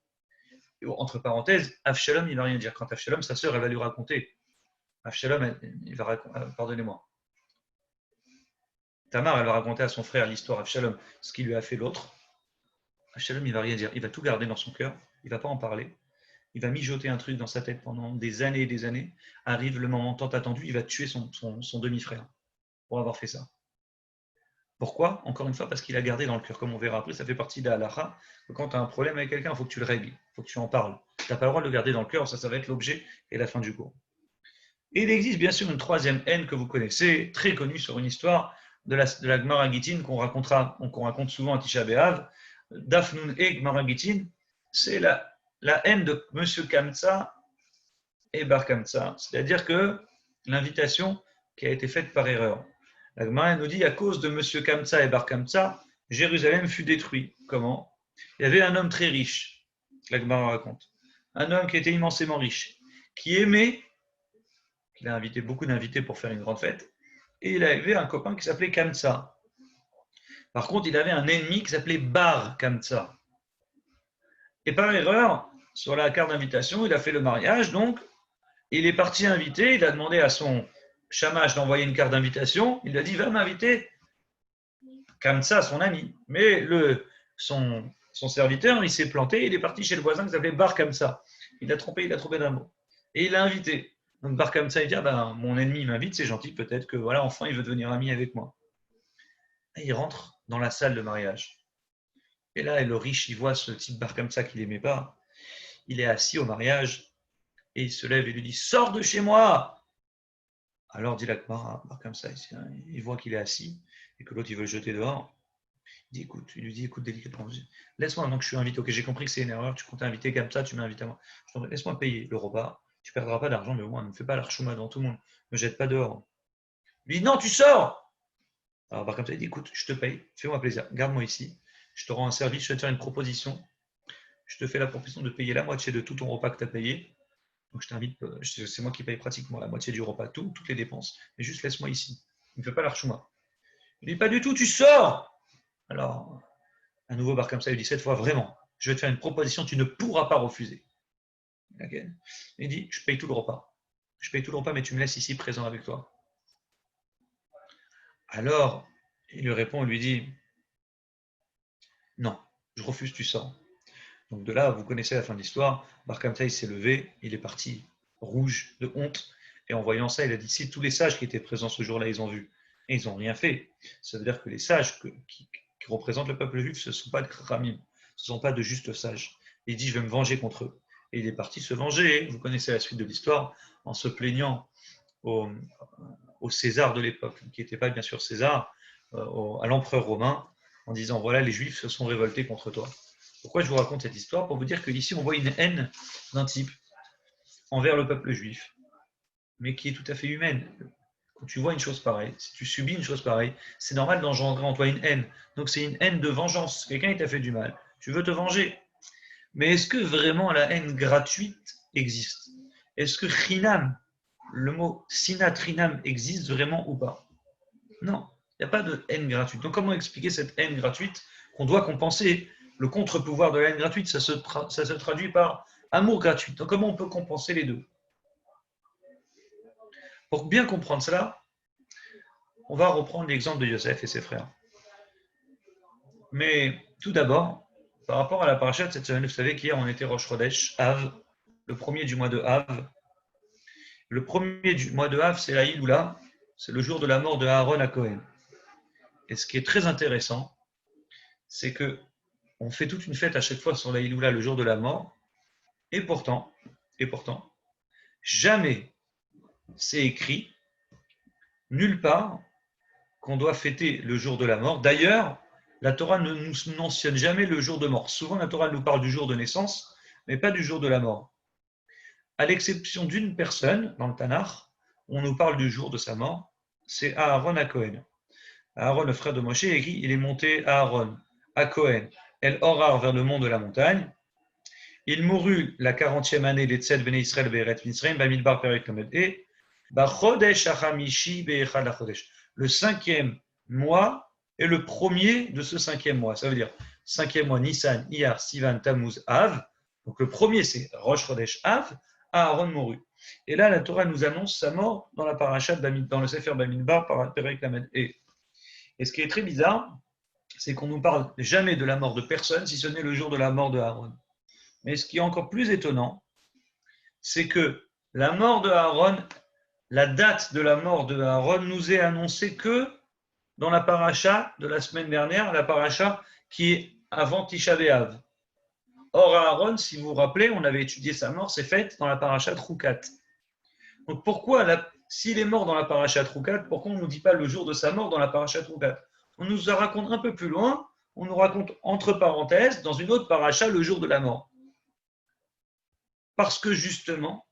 Et entre parenthèses, Avshalom, il ne va rien dire. Quand Avshalom, sa sœur, elle va lui raconter. Avshalom, il va raconter, pardonnez-moi. Tamar, elle va raconter à son frère l'histoire Avshalom, ce qu'il lui a fait l'autre. Avshalom, il ne va rien dire. Il va tout garder dans son cœur. Il ne va pas en parler. Il va mijoter un truc dans sa tête pendant des années et des années. Arrive le moment tant attendu, il va tuer son demi-frère pour avoir fait ça. Pourquoi? Encore une fois, parce qu'il a gardé dans le cœur. Comme on verra après, ça fait partie de la halakha. Quand tu as un problème avec quelqu'un, il faut que tu le règles. Il faut que tu en parles. Tu n'as pas le droit de le garder dans le cœur. Ça va être l'objet et la fin du cours. Et il existe bien sûr une troisième haine que vous connaissez, très connue sur une histoire de la Gemara Gittin qu'on raconte souvent à Tisha B'Av. Daf Nun et Gemara Gittin, c'est la haine de M. Kamtsa et Bar Kamtsa. C'est-à-dire que l'invitation qui a été faite par erreur. La Gemara nous dit, à cause de M. Kamtsa et Bar Kamtsa, Jérusalem fut détruit. Comment? Il y avait un homme très riche, la Gemara raconte. Un homme qui était immensément riche, qui aimait, il a invité beaucoup d'invités pour faire une grande fête, et il avait un copain qui s'appelait Kamtsa. Par contre, il avait un ennemi qui s'appelait Bar Kamtsa. Et par erreur, sur la carte d'invitation, il a fait le mariage, donc il est parti inviter, il a demandé à son Shamash d'envoyer une carte d'invitation, il a dit, va m'inviter Kamtsa, son ami. Mais son serviteur, il s'est planté, il est parti chez le voisin qui s'appelait Bar Kamtsa. Il a trompé d'un mot. Et il l'a invité. Donc Bar Kamtsa, il dit, mon ennemi m'invite, c'est gentil, peut-être que voilà, enfin, il veut devenir ami avec moi. Et il rentre dans la salle de mariage. Et là, le riche, il voit ce type Bar Kamtsa qu'il n'aimait pas. Il est assis au mariage, et il se lève et lui dit, sors de chez moi! Alors, dit l'Akmara, Bar Kamtsa, il voit qu'il est assis, et que l'autre, il veut le jeter dehors. Il lui dit, écoute délicatement, laisse-moi maintenant que je suis invité. Ok, j'ai compris que c'est une erreur, tu comptes inviter comme ça, tu m'invites à moi. Laisse-moi payer le repas, tu ne perdras pas d'argent, mais au moins ne me fais pas l'archouma devant tout le monde, ne me jette pas dehors. Il dit, non, tu sors! Alors Bar Kamtsa, il dit, écoute, je te paye, fais-moi plaisir, garde-moi ici, je te rends un service, je vais te faire une proposition, je te fais la proposition de payer la moitié de tout ton repas que tu as payé. Donc je t'invite, c'est moi qui paye pratiquement la moitié du repas, toutes les dépenses, mais juste laisse-moi ici, ne me fais pas l'archouma. Il dit, pas du tout, tu sors! Alors, à nouveau, Bar Kamtsa lui dit, cette fois, vraiment, je vais te faire une proposition, tu ne pourras pas refuser. Okay. Il dit, je paye tout le repas. Je paye tout le repas, mais tu me laisses ici présent avec toi. Alors, il lui répond, il lui dit, non, je refuse, tu sors. Donc de là, vous connaissez la fin de l'histoire, Bar Kamtsa, il s'est levé, il est parti rouge de honte, et en voyant ça, il a dit, si tous les sages qui étaient présents ce jour-là, ils ont vu, et ils n'ont rien fait, ça veut dire que les sages qui représentent le peuple juif, ce ne sont pas des Khamim, ce ne sont pas de justes sages. Il dit, je vais me venger contre eux. Et il est parti se venger, vous connaissez la suite de l'histoire, en se plaignant au César de l'époque, qui n'était pas bien sûr César, à l'empereur romain, en disant, voilà, les Juifs se sont révoltés contre toi. Pourquoi je vous raconte cette histoire? Pour vous dire qu'ici, on voit une haine d'un type envers le peuple juif, mais qui est tout à fait humaine. Quand tu vois une chose pareille, si tu subis une chose pareille, c'est normal d'engendrer en toi une haine. Donc c'est une haine de vengeance. Quelqu'un t'a fait du mal, tu veux te venger. Mais est-ce que vraiment la haine gratuite existe? Est-ce que chinam, le mot sinat chinam existe vraiment ou pas? Non, il n'y a pas de haine gratuite. Donc comment expliquer cette haine gratuite qu'on doit compenser? Le contre-pouvoir de la haine gratuite, ça se traduit par amour gratuit. Donc comment on peut compenser les deux? Pour bien comprendre cela, on va reprendre l'exemple de Yosef et ses frères. Mais tout d'abord, par rapport à la paracha de cette semaine, vous savez qu'hier on était Rosh Chodesh, Av, le premier du mois de Av. Le premier du mois de Av, c'est la Hiloula, c'est le jour de la mort de Aaron à Cohen. Et ce qui est très intéressant, c'est que on fait toute une fête à chaque fois sur la Hiloula le jour de la mort, et pourtant, jamais c'est écrit, nulle part, qu'on doit fêter le jour de la mort. D'ailleurs, la Torah ne nous mentionne jamais le jour de mort. Souvent, la Torah nous parle du jour de naissance, mais pas du jour de la mort. À l'exception d'une personne, dans le Tanakh, on nous parle du jour de sa mort, c'est Aaron à Cohen. Aaron, le frère de Moshe, écrit, il est monté Aaron à Cohen, El Horar vers le mont de la montagne. Il mourut la 40e année d'Etzel Bene Israël Beret Mitzrayim, Bamidbar Perek Lamed. Et Bachodesh Hachamishi Be'echad Lachodesh. Le 5e mois est le premier de ce 5e mois. Ça veut dire 5e mois, Nissan, Iyar, Sivan, Tammuz, Av. Donc le premier, c'est Rosh Chodesh Av, Aaron mourut. Et là, la Torah nous annonce sa mort dans la paracha dans le Sefer Bamidbar par Perek Lamed. Et ce qui est très bizarre, c'est qu'on ne nous parle jamais de la mort de personne, si ce n'est le jour de la mort de Aaron. Mais ce qui est encore plus étonnant, c'est que la mort de Aaron, la date de la mort de Aaron nous est annoncée que dans la paracha de la semaine dernière, la paracha qui est avant Tisha B'Av. Or, Aaron, si vous vous rappelez, on avait étudié sa mort, c'est faite dans la paracha Troukat. Donc pourquoi, s'il est mort dans la paracha Troukat, pourquoi on ne nous dit pas le jour de sa mort dans la paracha Troukat? On nous raconte un peu plus loin, on nous raconte entre parenthèses, dans une autre paracha, le jour de la mort. Parce que justement,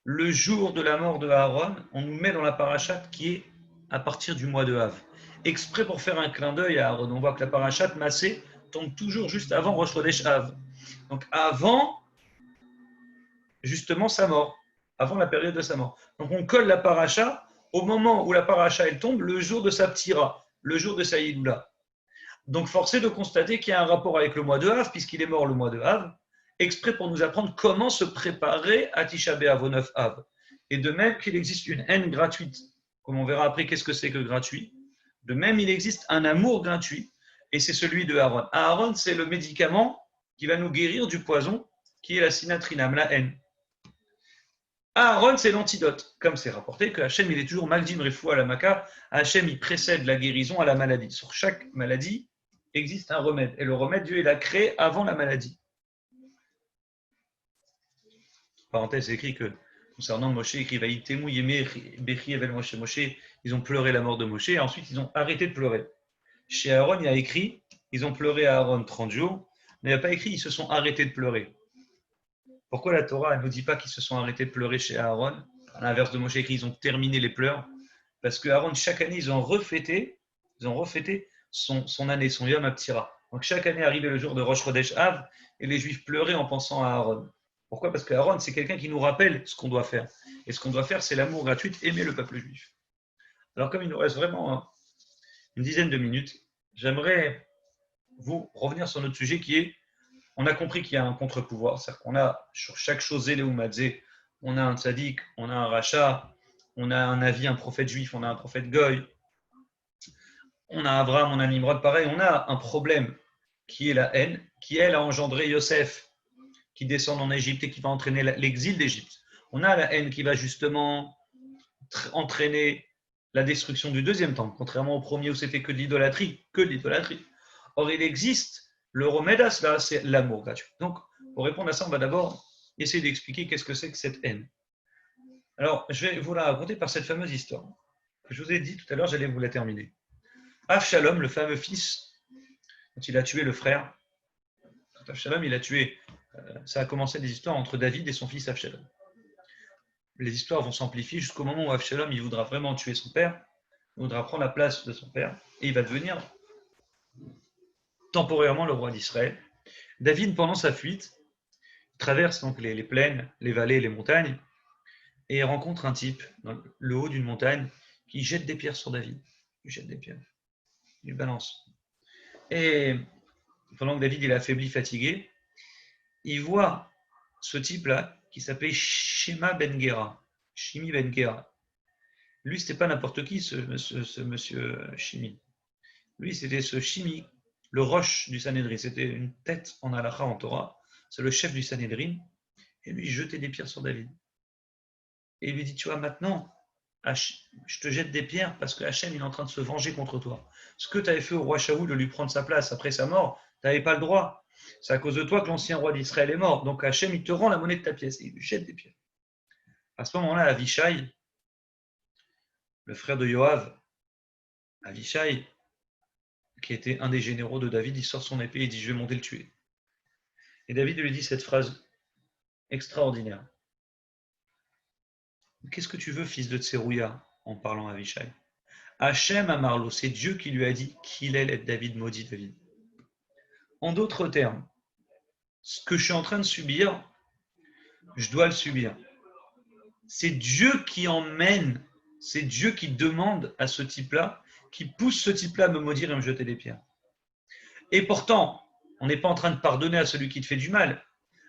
le jour de la mort de Aaron, on nous met dans la paracha qui est à partir du mois de Av. Exprès pour faire un clin d'œil à Aaron. On voit que la paracha Massé tombe toujours juste avant Rosh Chodesh Av. Donc avant, justement, sa mort. Avant la période de sa mort. Donc on colle la paracha au moment où la paracha elle tombe, le jour de sa ptira, le jour de sa Hiloula. Donc forcé de constater qu'il y a un rapport avec le mois de Av, puisqu'il est mort le mois de Av, exprès pour nous apprendre comment se préparer à Tisha B'Av au 9 Av. Et de même qu'il existe une haine gratuite, comme on verra après qu'est-ce que c'est que gratuit, de même il existe un amour gratuit, et c'est celui de Aaron. Aaron, c'est le médicament qui va nous guérir du poison, qui est la sinatrinam, la haine. Aaron, c'est l'antidote, comme c'est rapporté que Hachem, il est toujours Magdim Refoua à la Maka, Hachem, il précède la guérison à la maladie. Sur chaque maladie existe un remède, et le remède, Dieu, il l'a créé avant la maladie. Parenthèse, c'est écrit que concernant Moshe, écrit Vaïtemou Yemé Bechi Evel Moshe. Moshe, ils ont pleuré la mort de Moshe, et ensuite ils ont arrêté de pleurer. Chez Aaron, il y a écrit, ils ont pleuré à Aaron 30 jours, mais il n'y a pas écrit, ils se sont arrêtés de pleurer. Pourquoi la Torah ne nous dit pas qu'ils se sont arrêtés de pleurer chez Aaron? À l'inverse de Moshe, écrit, ils ont terminé les pleurs. Parce que Aaron, chaque année, ils ont refêté son année, son Yom HaPtira. Donc chaque année arrivait le jour de Rosh Chodesh Av, et les Juifs pleuraient en pensant à Aaron. Pourquoi? Parce qu'Aaron, c'est quelqu'un qui nous rappelle ce qu'on doit faire. Et ce qu'on doit faire, c'est l'amour gratuit, aimer le peuple juif. Alors comme il nous reste vraiment une dizaine de minutes, j'aimerais vous revenir sur notre sujet qui est, on a compris qu'il y a un contre-pouvoir, c'est-à-dire qu'on a sur chaque chose zélé ou matzé, on a un tzaddik, on a un rachat, on a un avis, un prophète juif, on a un prophète goy, on a Abraham, on a Nimrod, pareil, on a un problème qui est la haine, qui elle a engendré Yosef, qui descend en Égypte et qui va entraîner l'exil d'Égypte. On a la haine qui va justement entraîner la destruction du deuxième temple, contrairement au premier où c'était que de l'idolâtrie, Or, il existe le remède à cela, c'est l'amour gratuit. Donc, pour répondre à ça, on va d'abord essayer d'expliquer qu'est-ce que c'est que cette haine. Alors, je vais vous la raconter par cette fameuse histoire que je vous ai dit tout à l'heure, j'allais vous la terminer. Avshalom, le fameux fils, quand il a tué le frère, quand Avshalom, il a tué, ça a commencé des histoires entre David et son fils Avshalom. Les histoires vont s'amplifier jusqu'au moment où Avshalom, il voudra vraiment tuer son père, il voudra prendre la place de son père, et il va devenir temporairement le roi d'Israël. David, pendant sa fuite, traverse donc les plaines, les vallées, les montagnes, et il rencontre un type dans le haut d'une montagne qui jette des pierres sur David. Il jette des pierres. Il balance. Et pendant que David est affaibli, fatigué, il voit ce type-là qui s'appelait Shema Ben Gera. Shimi Ben Gera. Lui, c'était pas n'importe qui, ce monsieur Shimi. Lui, c'était ce Shimi, le roche du Sanhédrin. C'était une tête en halakha, en Torah. C'est le chef du Sanhédrin. Et lui, il jetait des pierres sur David. Et il lui dit, tu vois, maintenant, je te jette des pierres parce que Hachem, il est en train de se venger contre toi. Ce que tu avais fait au roi Shaoul de lui prendre sa place après sa mort, tu n'avais pas le droit. C'est à cause de toi que l'ancien roi d'Israël est mort. Donc Hachem, il te rend la monnaie de ta pièce. Et il lui jette des pierres. À ce moment-là, Avishai, le frère de Yoav, Avishai, qui était un des généraux de David, il sort son épée et dit, je vais monter le tuer. Et David lui dit cette phrase extraordinaire. Qu'est-ce que tu veux, fils de Tserouya, en parlant à Avishai? Hachem Amarlo, c'est Dieu qui lui a dit qu'il allait être David, maudit David. En d'autres termes, ce que je suis en train de subir, je dois le subir. c'est Dieu qui emmène, c'est Dieu qui demande à ce type-là, qui pousse ce type-là à me maudire et me jeter des pierres. Et pourtant, on n'est pas en train de pardonner à celui qui te fait du mal.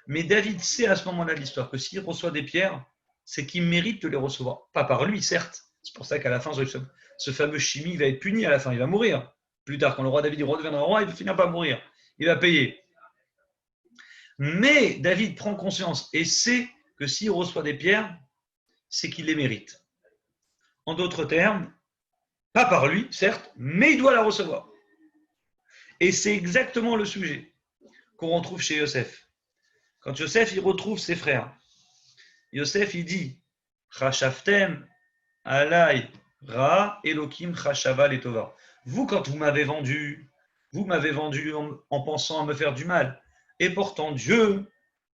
Mais David sait à ce moment-là de l'histoire que s'il reçoit des pierres, c'est qu'il mérite de les recevoir. Pas par lui, certes. C'est pour ça qu'à la fin, ce fameux Shimi va être puni à la fin, il va mourir. Plus tard, quand le roi David redeviendra roi, il va finir par mourir. Il va payer. Mais David prend conscience et sait que s'il reçoit des pierres, c'est qu'il les mérite. En d'autres termes, pas par lui, certes, mais il doit la recevoir. Et c'est exactement le sujet qu'on retrouve chez Yosef. Quand Yosef il retrouve ses frères, Yosef il dit Chashaftem alay ra Elokim chashava letova. Vous, quand vous m'avez vendu en pensant à me faire du mal. Et pourtant, Dieu,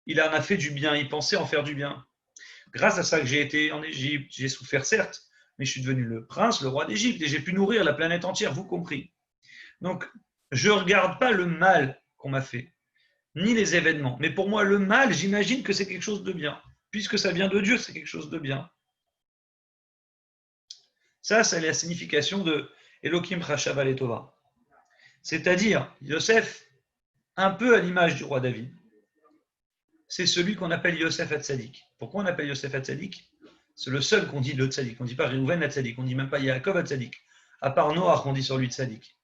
il en a fait du bien, il pensait en faire du bien. Grâce à ça que j'ai été en Égypte, j'ai souffert certes, mais je suis devenu le prince, le roi d'Égypte, et j'ai pu nourrir la planète entière, vous compris. Donc, je ne regarde pas le mal qu'on m'a fait, ni les événements. Mais pour moi, le mal, j'imagine que c'est quelque chose de bien. Puisque ça vient de Dieu, c'est quelque chose de bien. Ça, c'est la signification de Elohim Chashava Letova. C'est-à-dire, Yosef, un peu à l'image du roi David, c'est celui qu'on appelle Yosef Hatzadik. Pourquoi on appelle Yosef Hatzadik? C'est le seul qu'on dit le Tzadik. On ne dit pas Reuven Hatzadik, on ne dit même pas Yaakov Hatzadik. À part Noach, qu'on dit sur lui Tzadik.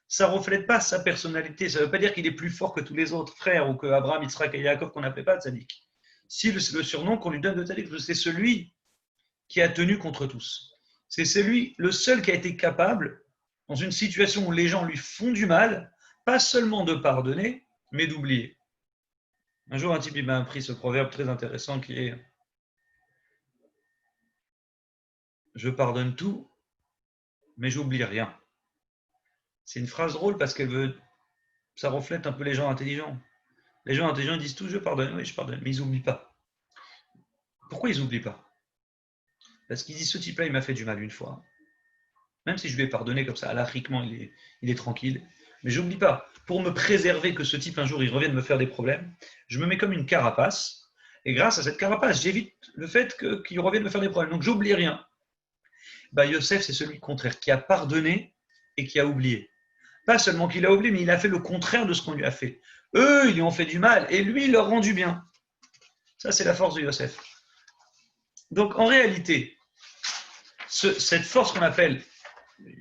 Ça ne reflète pas sa personnalité. Ça ne veut pas dire qu'il est plus fort que tous les autres frères ou que Abraham, Yitzhak et Yaakov qu'on n'appelait pas Tzadik. Si le surnom qu'on lui donne de Tzadik, c'est celui qui a tenu contre tous. C'est celui, le seul qui a été capable, dans une situation où les gens lui font du mal, pas seulement de pardonner, mais d'oublier. Un jour, un type m'a appris ce proverbe très intéressant qui est « Je pardonne tout, mais j'oublie rien ». C'est une phrase drôle parce ça reflète un peu les gens intelligents. Les gens intelligents disent tout « je pardonne », oui, je pardonne, mais ils n'oublient pas. Pourquoi ils n'oublient pas? Parce qu'ils disent « ce type-là, il m'a fait du mal une fois ». Même si je lui ai pardonné comme ça, alachiquement, il est tranquille. Mais je n'oublie pas, pour me préserver que ce type un jour il revienne me faire des problèmes, je me mets comme une carapace. Et grâce à cette carapace, j'évite le fait qu'il revienne me faire des problèmes. Donc j'oublie rien. Yosef, c'est celui contraire, qui a pardonné et qui a oublié. Pas seulement qu'il a oublié, mais il a fait le contraire de ce qu'on lui a fait. Eux, ils lui ont fait du mal et lui, il leur rend du bien. Ça, c'est la force de Yosef. Donc en réalité, cette force qu'on appelle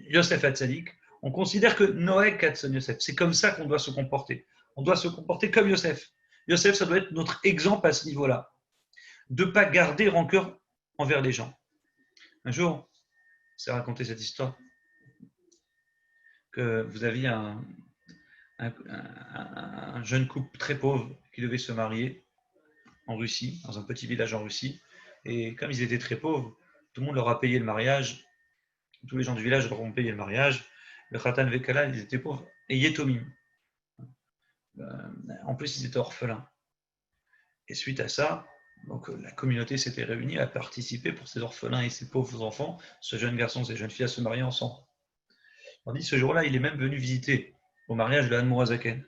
Yosef Hatzadik, on considère que Noé Katson Yosef, c'est comme ça qu'on doit se comporter. On doit se comporter comme Yosef. Yosef, ça doit être notre exemple à ce niveau-là. De ne pas garder rancœur envers les gens. Un jour, c'est raconté cette histoire, que vous aviez un jeune couple très pauvre qui devait se marier en Russie, dans un petit village en Russie. Et comme ils étaient très pauvres, tout le monde leur a payé le mariage. Tous les gens du village leur ont payé le mariage. Le Khatan Vekala, ils étaient pauvres. Et Yetomim. En plus, ils étaient orphelins. Et suite à ça, donc, la communauté s'était réunie à participer pour ces orphelins et ces pauvres enfants, ce jeune garçon, ces jeunes filles, à se marier ensemble. On dit ce jour-là, il est même venu visiter au mariage de Admour Azaken.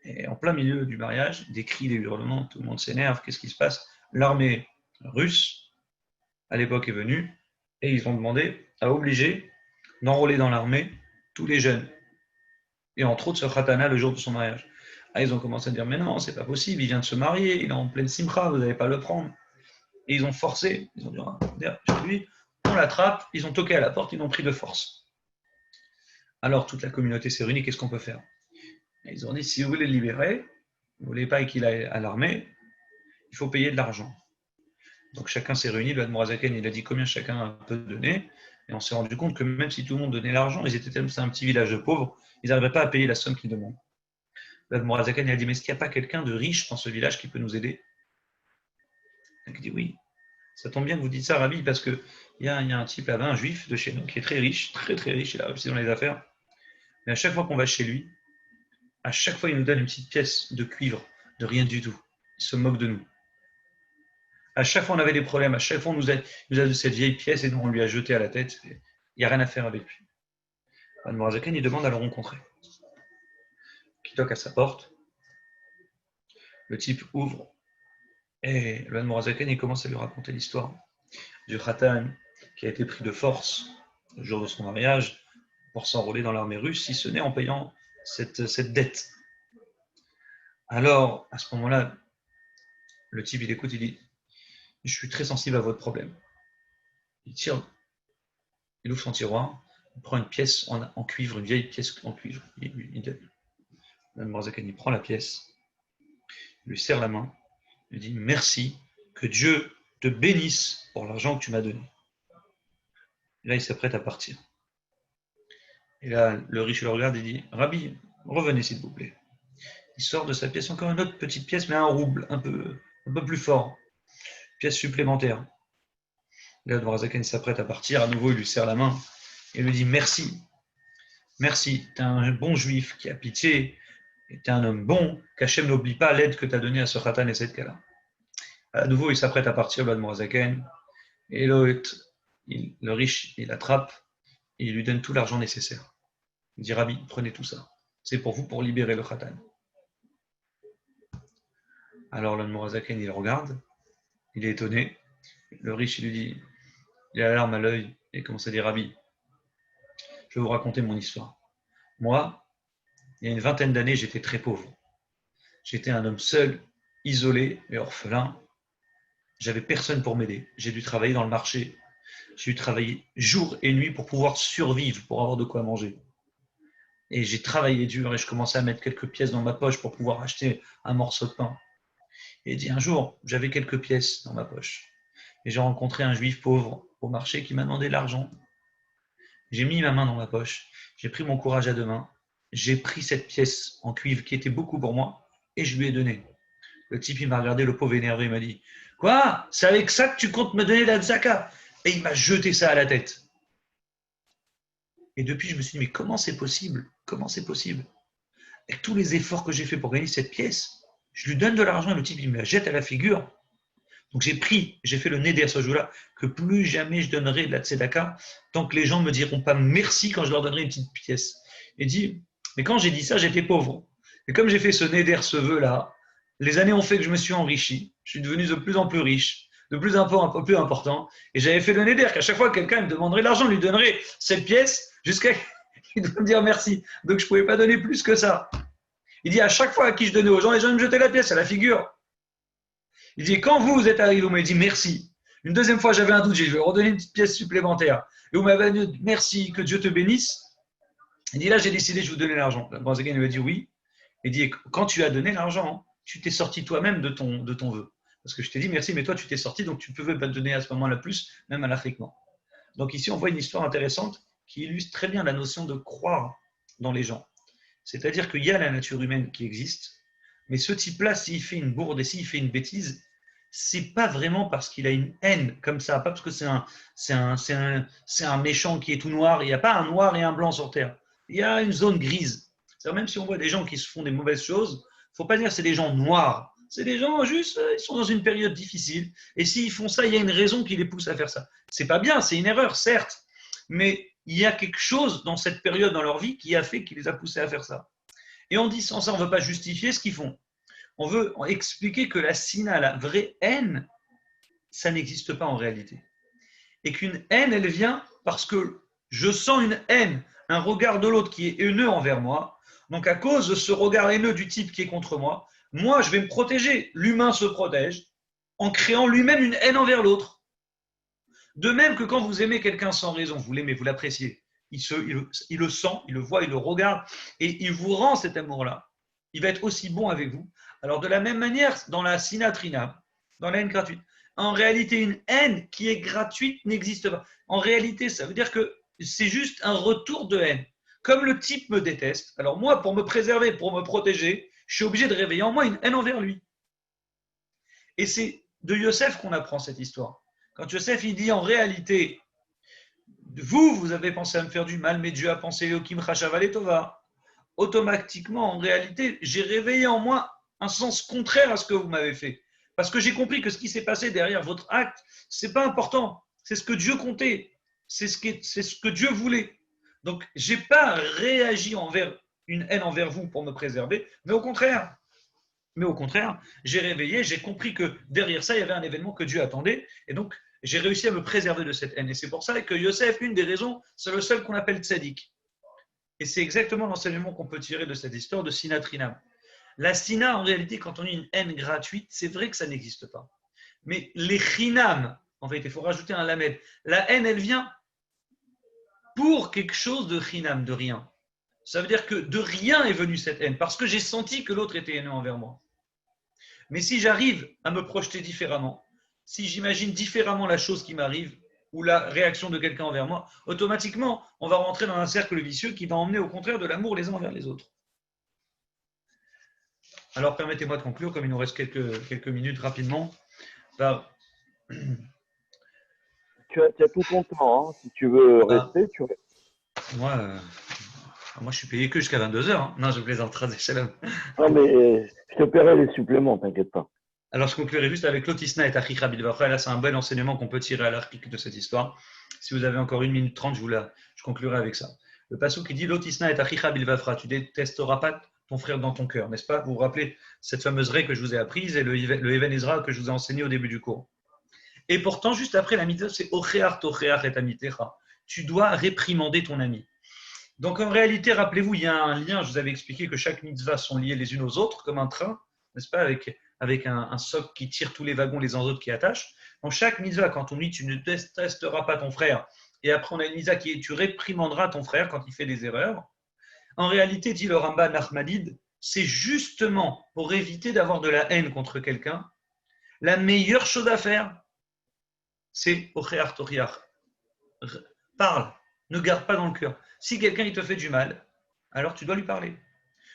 Et en plein milieu du mariage, des cris, des hurlements, tout le monde s'énerve, qu'est-ce qui se passe? L'armée russe, à l'époque, est venue et ils ont demandé à obliger d'enrôler dans l'armée tous les jeunes. Et entre autres, ce Khatana, le jour de son mariage. Ils ont commencé à dire, mais non, c'est pas possible, il vient de se marier, il est en pleine simcha, vous n'allez pas le prendre. Et ils ont forcé, ils ont dit, chez lui, on l'attrape, ils ont toqué à la porte, ils l'ont pris de force. Alors toute la communauté s'est réunie, qu'est-ce qu'on peut faire? Et ils ont dit, si vous voulez le libérer, vous ne voulez pas qu'il aille à l'armée, il faut payer de l'argent. Donc chacun s'est réuni, le Admorazaken, il a dit combien chacun peut donner, et on s'est rendu compte que même si tout le monde donnait l'argent, c'est un petit village de pauvres, ils n'arrivaient pas à payer la somme qu'ils demandent. L'Admorazaken, il a dit, mais est-ce qu'il n'y a pas quelqu'un de riche dans ce village qui peut nous aider? Il a dit, oui. Ça tombe bien que vous dites ça, Rabbi, parce qu'il y a un type là-bas, un juif de chez nous, qui est très riche, il a réussi dans les affaires. Mais à chaque fois qu'on va chez lui, à chaque fois, il nous donne une petite pièce de cuivre, de rien du tout. Il se moque de nous. À chaque fois, on avait des problèmes. À chaque fois, on nous a de cette vieille pièce et nous, on lui a jeté à la tête. Il n'y a rien à faire avec lui. Admorazaken, il demande à le rencontrer. Qui toque à sa porte. Le type ouvre. Et le Morazaken, il commence à lui raconter l'histoire du Khatan qui a été pris de force le jour de son mariage pour s'enrôler dans l'armée russe, si ce n'est en payant cette dette. Alors, à ce moment-là, le type, il écoute, il dit « Je suis très sensible à votre problème. » Il tire, il ouvre son tiroir, il prend une pièce en cuivre, une vieille pièce en cuivre. Le Morazaken, il prend la pièce, il lui serre la main, il lui dit « Merci, que Dieu te bénisse pour l'argent que tu m'as donné. » Et là, il s'apprête à partir. Et là, le riche le regarde et dit « Rabbi, revenez s'il vous plaît. » Il sort de sa pièce encore une autre petite pièce, mais un rouble, un peu plus fort. Pièce supplémentaire. Là, le Morazaken s'apprête à partir. À nouveau, il lui serre la main et lui dit « Merci. Merci. Tu es un bon juif qui a pitié. Tu es un homme bon. Qu'Hachem n'oublie pas l'aide que tu as donnée à ce Khatan et cette Kala. » À nouveau, il s'apprête à partir, le Morazaken. Et le riche, il l'attrape et il lui donne tout l'argent nécessaire. Il dit « Rabbi, prenez tout ça. C'est pour vous, pour libérer le Khatan. » Alors le Morazaken, il regarde, il est étonné. Le riche, il lui dit, il a la larme à l'œil et il commence à dire « Rabbi, je vais vous raconter mon histoire. Moi, il y a une vingtaine d'années, j'étais très pauvre. J'étais un homme seul, isolé et orphelin. J'avais personne pour m'aider. J'ai dû travailler dans le marché. J'ai dû travailler jour et nuit pour pouvoir survivre, pour avoir de quoi manger. Et j'ai travaillé dur et je commençais à mettre quelques pièces dans ma poche pour pouvoir acheter un morceau de pain. Et dit un jour, j'avais quelques pièces dans ma poche. Et j'ai rencontré un juif pauvre au marché qui m'a demandé de l'argent. J'ai mis ma main dans ma poche, j'ai pris mon courage à deux mains, j'ai pris cette pièce en cuivre qui était beaucoup pour moi et je lui ai donné. Le type, il m'a regardé, le pauvre énervé, il m'a dit « Quoi? C'est avec ça que tu comptes me donner la tzaka ?» Et il m'a jeté ça à la tête. Et depuis, je me suis dit « Mais comment c'est possible? Comment c'est possible? Avec tous les efforts que j'ai fait pour gagner cette pièce, je lui donne de l'argent et le type, il me la jette à la figure. » Donc j'ai fait le neder ce jour-là, que plus jamais je donnerai de la tzedaka tant que les gens ne me diront pas merci quand je leur donnerai une petite pièce. Et dit, mais quand j'ai dit ça, j'étais pauvre. Et comme j'ai fait ce neder, ce vœu-là, les années ont fait que je me suis enrichi, je suis devenu de plus en plus riche, de plus en peu plus important, et j'avais fait le neder qu'à chaque fois que quelqu'un me demanderait l'argent, je lui donnerais cette pièce jusqu'à qu'il doit me dire merci. Donc je ne pouvais pas donner plus que ça. Il dit à chaque fois à qui je donnais aux gens, les gens me jetaient la pièce à la figure. Il dit, quand vous êtes arrivé, vous m'avez dit merci. Une deuxième fois, j'avais un doute, je vais redonner une petite pièce supplémentaire. Et vous m'avez dit merci, que Dieu te bénisse. Il dit, là, j'ai décidé, je vais vous donner l'argent. Le Morazaken lui a dit oui. Il dit, quand tu as donné l'argent, tu t'es sorti toi-même de ton vœu. Parce que je t'ai dit merci, mais toi, tu t'es sorti, donc tu pouvais pas te donner à ce moment-là plus, même à l'Afriquement. Donc ici, on voit une histoire intéressante qui illustre très bien la notion de croire dans les gens. C'est-à-dire qu'il y a la nature humaine qui existe, mais ce type-là, s'il fait une bourde et s'il fait une bêtise, c'est pas vraiment parce qu'il a une haine comme ça, pas parce que c'est un méchant qui est tout noir. Il n'y a pas un noir et un blanc sur Terre. Il y a une zone grise. C'est-à-dire même si on voit des gens qui se font des mauvaises choses, il ne faut pas dire que c'est des gens noirs. C'est des gens juste, ils sont dans une période difficile. Et s'ils font ça, il y a une raison qui les pousse à faire ça. C'est pas bien, c'est une erreur, certes, mais il y a quelque chose dans cette période dans leur vie qui a fait, qui les a poussés à faire ça. Et en disant ça, on ne veut pas justifier ce qu'ils font. On veut expliquer que la sina, la vraie haine, ça n'existe pas en réalité. Et qu'une haine, elle vient parce que je sens une haine, un regard de l'autre qui est haineux envers moi. Donc à cause de ce regard haineux du type qui est contre moi, moi, je vais me protéger. L'humain se protège en créant lui-même une haine envers l'autre. De même que quand vous aimez quelqu'un sans raison, vous l'aimez, vous l'appréciez, il le sent, il le voit, il le regarde, et il vous rend cet amour-là. Il va être aussi bon avec vous. Alors de la même manière, dans la sinatrina, dans la haine gratuite, en réalité, une haine qui est gratuite n'existe pas. En réalité, ça veut dire que c'est juste un retour de haine. Comme le type me déteste, alors moi, pour me préserver, pour me protéger, je suis obligé de réveiller en moi une haine envers lui. Et c'est de Yosef qu'on apprend cette histoire. Quand Yosef, il dit en réalité, vous avez pensé à me faire du mal, mais Dieu a pensé au Kim Chashaval Tova. Automatiquement, en réalité, j'ai réveillé en moi un sens contraire à ce que vous m'avez fait. Parce que j'ai compris que ce qui s'est passé derrière votre acte, ce n'est pas important. C'est ce que Dieu comptait. C'est ce que Dieu voulait. Donc, je n'ai pas réagi envers une haine envers vous pour me préserver, mais au contraire, Mais au contraire, j'ai réveillé, j'ai compris que derrière ça, il y avait un événement que Dieu attendait. Et donc, j'ai réussi à me préserver de cette haine. Et c'est pour ça que Yosef, une des raisons, c'est le seul qu'on appelle tzaddik. Et c'est exactement l'enseignement qu'on peut tirer de cette histoire de Sinat Rinam. La Sina, en réalité, quand on a une haine gratuite, c'est vrai que ça n'existe pas. Mais les Chinam, en fait, il faut rajouter un lamed. La haine, elle vient pour quelque chose de Chinam, de rien. Ça veut dire que de rien est venue cette haine, parce que j'ai senti que l'autre était haineux envers moi. Mais si j'arrive à me projeter différemment, si j'imagine différemment la chose qui m'arrive, ou la réaction de quelqu'un envers moi, automatiquement, on va rentrer dans un cercle vicieux qui va emmener au contraire de l'amour les uns envers les autres. Alors permettez-moi de conclure, comme il nous reste quelques minutes rapidement. Par... Tu as tout ton temps, hein. Si tu veux rester, tu restes. Moi, je suis payé que jusqu'à 22h. Hein. Non, je plaisante, Shalom. Non, mais je te paierai les suppléments, t'inquiète pas. Alors, je conclurai juste avec l'Otisna et Achicha Bilvachra. Là, c'est un bel enseignement qu'on peut tirer à l'article de cette histoire. Si vous avez encore 1 minute 30, je conclurai avec ça. Le passage qui dit l'Otisna et Achicha Bilvachra. Tu détesteras pas ton frère dans ton cœur, n'est-ce pas? Vous vous rappelez cette fameuse règle que je vous ai apprise et le Even Ezra que je vous ai enseigné au début du cours. Et pourtant, juste après la mitzvah, c'est Ochear Tochear et Amitecha. Tu dois réprimander ton ami. Donc, en réalité, rappelez-vous, il y a un lien. Je vous avais expliqué que chaque mitzvah sont liées les unes aux autres, comme un train, n'est-ce pas, avec un socle qui tire tous les wagons les uns aux autres qui attachent. Donc, chaque mitzvah, quand on dit tu ne détesteras pas ton frère, et après on a une mitzvah qui est tu réprimanderas ton frère quand il fait des erreurs. En réalité, dit le Rambam Nachmanide, c'est justement pour éviter d'avoir de la haine contre quelqu'un, la meilleure chose à faire, c'est Ochear Tochear. Parle, ne garde pas dans le cœur. Si quelqu'un il te fait du mal, alors tu dois lui parler.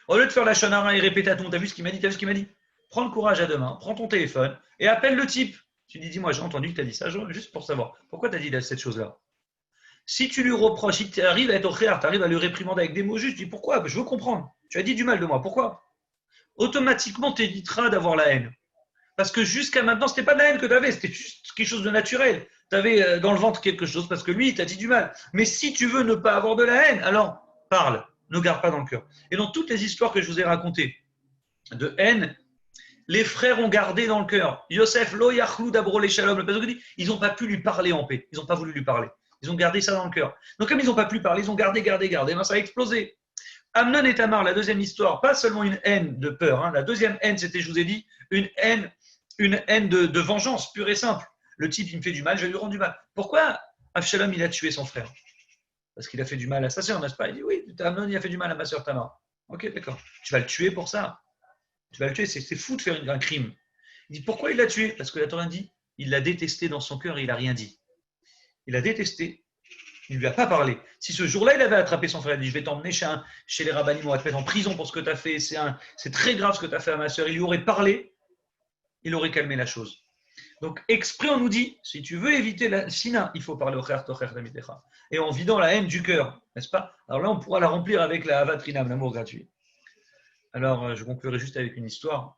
Au lieu de faire la shonara et répéter à ton, t'as vu ce qu'il m'a dit, t'as vu ce qu'il m'a dit? Prends le courage à deux mains, prends ton téléphone et appelle le type. Tu dis, dis-moi, j'ai entendu que tu as dit ça, juste pour savoir. Pourquoi tu as dit cette chose-là? Si tu lui reproches, si tu arrives à être au khayar, tu arrives à lui réprimander avec des mots justes, tu dis pourquoi? Je veux comprendre. Tu as dit du mal de moi, pourquoi? Automatiquement, tu éviteras d'avoir la haine. Parce que jusqu'à maintenant, ce n'était pas de la haine que tu avais, c'était juste quelque chose de naturel. Tu avais dans le ventre quelque chose parce que lui, il t'a dit du mal. Mais si tu veux ne pas avoir de la haine, alors parle, ne garde pas dans le cœur. Et dans toutes les histoires que je vous ai racontées de haine, les frères ont gardé dans le cœur. Yosef, lo yachlou d'abro les shalom, le pasuk dit, ils n'ont pas pu lui parler en paix. Ils n'ont pas voulu lui parler. Ils ont gardé ça dans le cœur. Donc comme ils n'ont pas pu parler, ils ont gardé. Ben, ça a explosé. Amnon et Tamar, la deuxième histoire, pas seulement une haine de peur. Hein. La deuxième haine, c'était, je vous ai dit, une haine de vengeance pure et simple. Le type, il me fait du mal, je vais lui rendre du mal. Pourquoi Avshalom, il a tué son frère? Parce qu'il a fait du mal à sa sœur, n'est-ce pas? Il dit oui, Amnon, il a fait du mal à ma sœur Tamar. Ok, d'accord. Tu vas le tuer pour ça. Tu vas le tuer, c'est fou de faire un crime. Il dit pourquoi il l'a tué? Parce que la Torah dit, il l'a détesté dans son cœur et il n'a rien dit. Il l'a détesté, il ne lui a pas parlé. Si ce jour-là, il avait attrapé son frère, il dit je vais t'emmener chez les rabbinim, on va te mettre en prison pour ce que tu as fait, c'est très grave ce que tu as fait à ma sœur. Il lui aurait parlé, il aurait calmé la chose. Donc, exprès, on nous dit, si tu veux éviter la sina, il faut parler au khayar tocher tamitecha. Et en vidant la haine du cœur, n'est-ce pas? Alors là, on pourra la remplir avec la avat rinam, l'amour gratuit. Alors, je conclurai juste avec une histoire.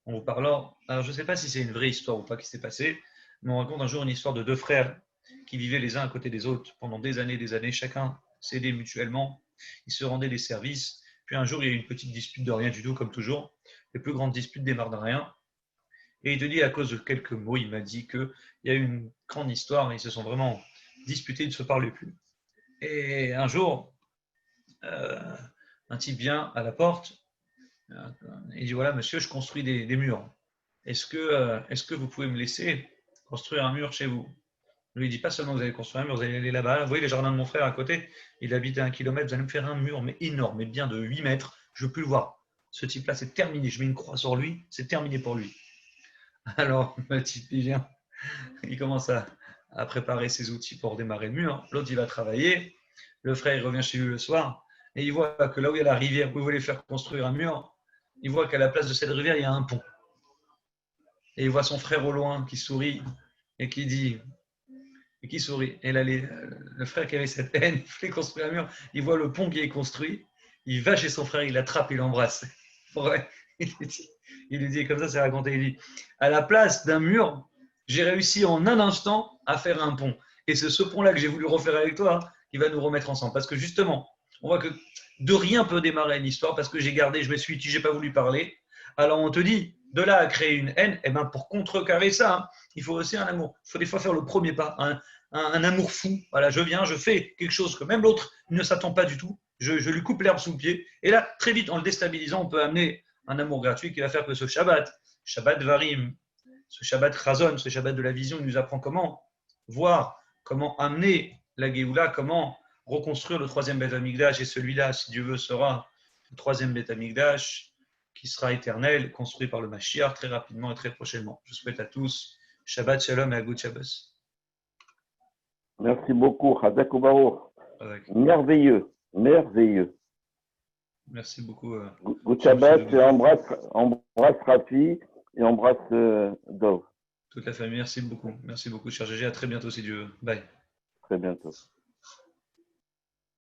En vous parlant, alors je ne sais pas si c'est une vraie histoire ou pas qui s'est passée, mais on raconte un jour une histoire de deux frères qui vivaient les uns à côté des autres pendant des années, chacun s'aidait mutuellement, ils se rendaient des services, puis un jour il y a eu une petite dispute de rien du tout, comme toujours, les plus grandes disputes démarrent de rien, et il te dit à cause de quelques mots, il m'a dit qu'il y a eu une grande histoire, ils se sont vraiment disputés, ils ne se parlaient plus. Et un jour, un type vient à la porte, il dit voilà monsieur, je construis des murs. Est-ce que vous pouvez me laisser construire un mur chez vous? Lui il dit pas seulement vous allez construire un mur, vous allez aller là-bas. Vous voyez les jardins de mon frère à côté, il habite à 1 kilomètre, vous allez me faire un mur mais énorme, mais bien de 8 mètres, je ne veux plus le voir. Ce type-là, c'est terminé, je mets une croix sur lui, c'est terminé pour lui. Alors le type il vient, il commence à préparer ses outils pour démarrer le mur. L'autre il va travailler, le frère il revient chez lui le soir et il voit que là où il y a la rivière où il voulait faire construire un mur, il voit qu'à la place de cette rivière, il y a un pont. Et il voit son frère au loin qui sourit et qui dit, et qui sourit. Et là, le frère qui avait cette haine, il voulait construire un mur, il voit le pont qui est construit, il va chez son frère, il l'attrape, il l'embrasse. Il lui dit, comme ça, c'est raconté, il dit, à la place d'un mur, j'ai réussi en un instant à faire un pont. Et c'est ce pont-là que j'ai voulu refaire avec toi qui va nous remettre ensemble. Parce que justement, on voit que de rien peut démarrer une histoire parce que j'ai gardé, je me suis dit, j'ai pas voulu parler. Alors on te dit, de là à créer une haine, eh ben pour contrecarrer ça, hein, il faut aussi un amour. Il faut des fois faire le premier pas, un amour fou. Voilà, je viens, je fais quelque chose que même l'autre ne s'attend pas du tout. Je lui coupe l'herbe sous le pied. Et là, très vite, en le déstabilisant, on peut amener un amour gratuit qui va faire que ce Shabbat Varim, ce Shabbat Chazon, ce Shabbat de la vision, il nous apprend comment voir, comment amener la Géoula, comment reconstruire le troisième Beth Amikdash. Et celui-là, si Dieu veut, sera le troisième Beth Amikdash qui sera éternel, construit par le Mashiach très rapidement et très prochainement. Je souhaite à tous Shabbat Shalom et Agud Shabbos. Merci beaucoup, Chazak Ubaour. Avec. Merveilleux, merveilleux. Merci beaucoup. Good Shabbat, et embrasse Rafi et embrasse Dov. Toute la famille, merci beaucoup. Merci beaucoup, cher Gégé. À très bientôt si Dieu veut. Bye. Très bientôt.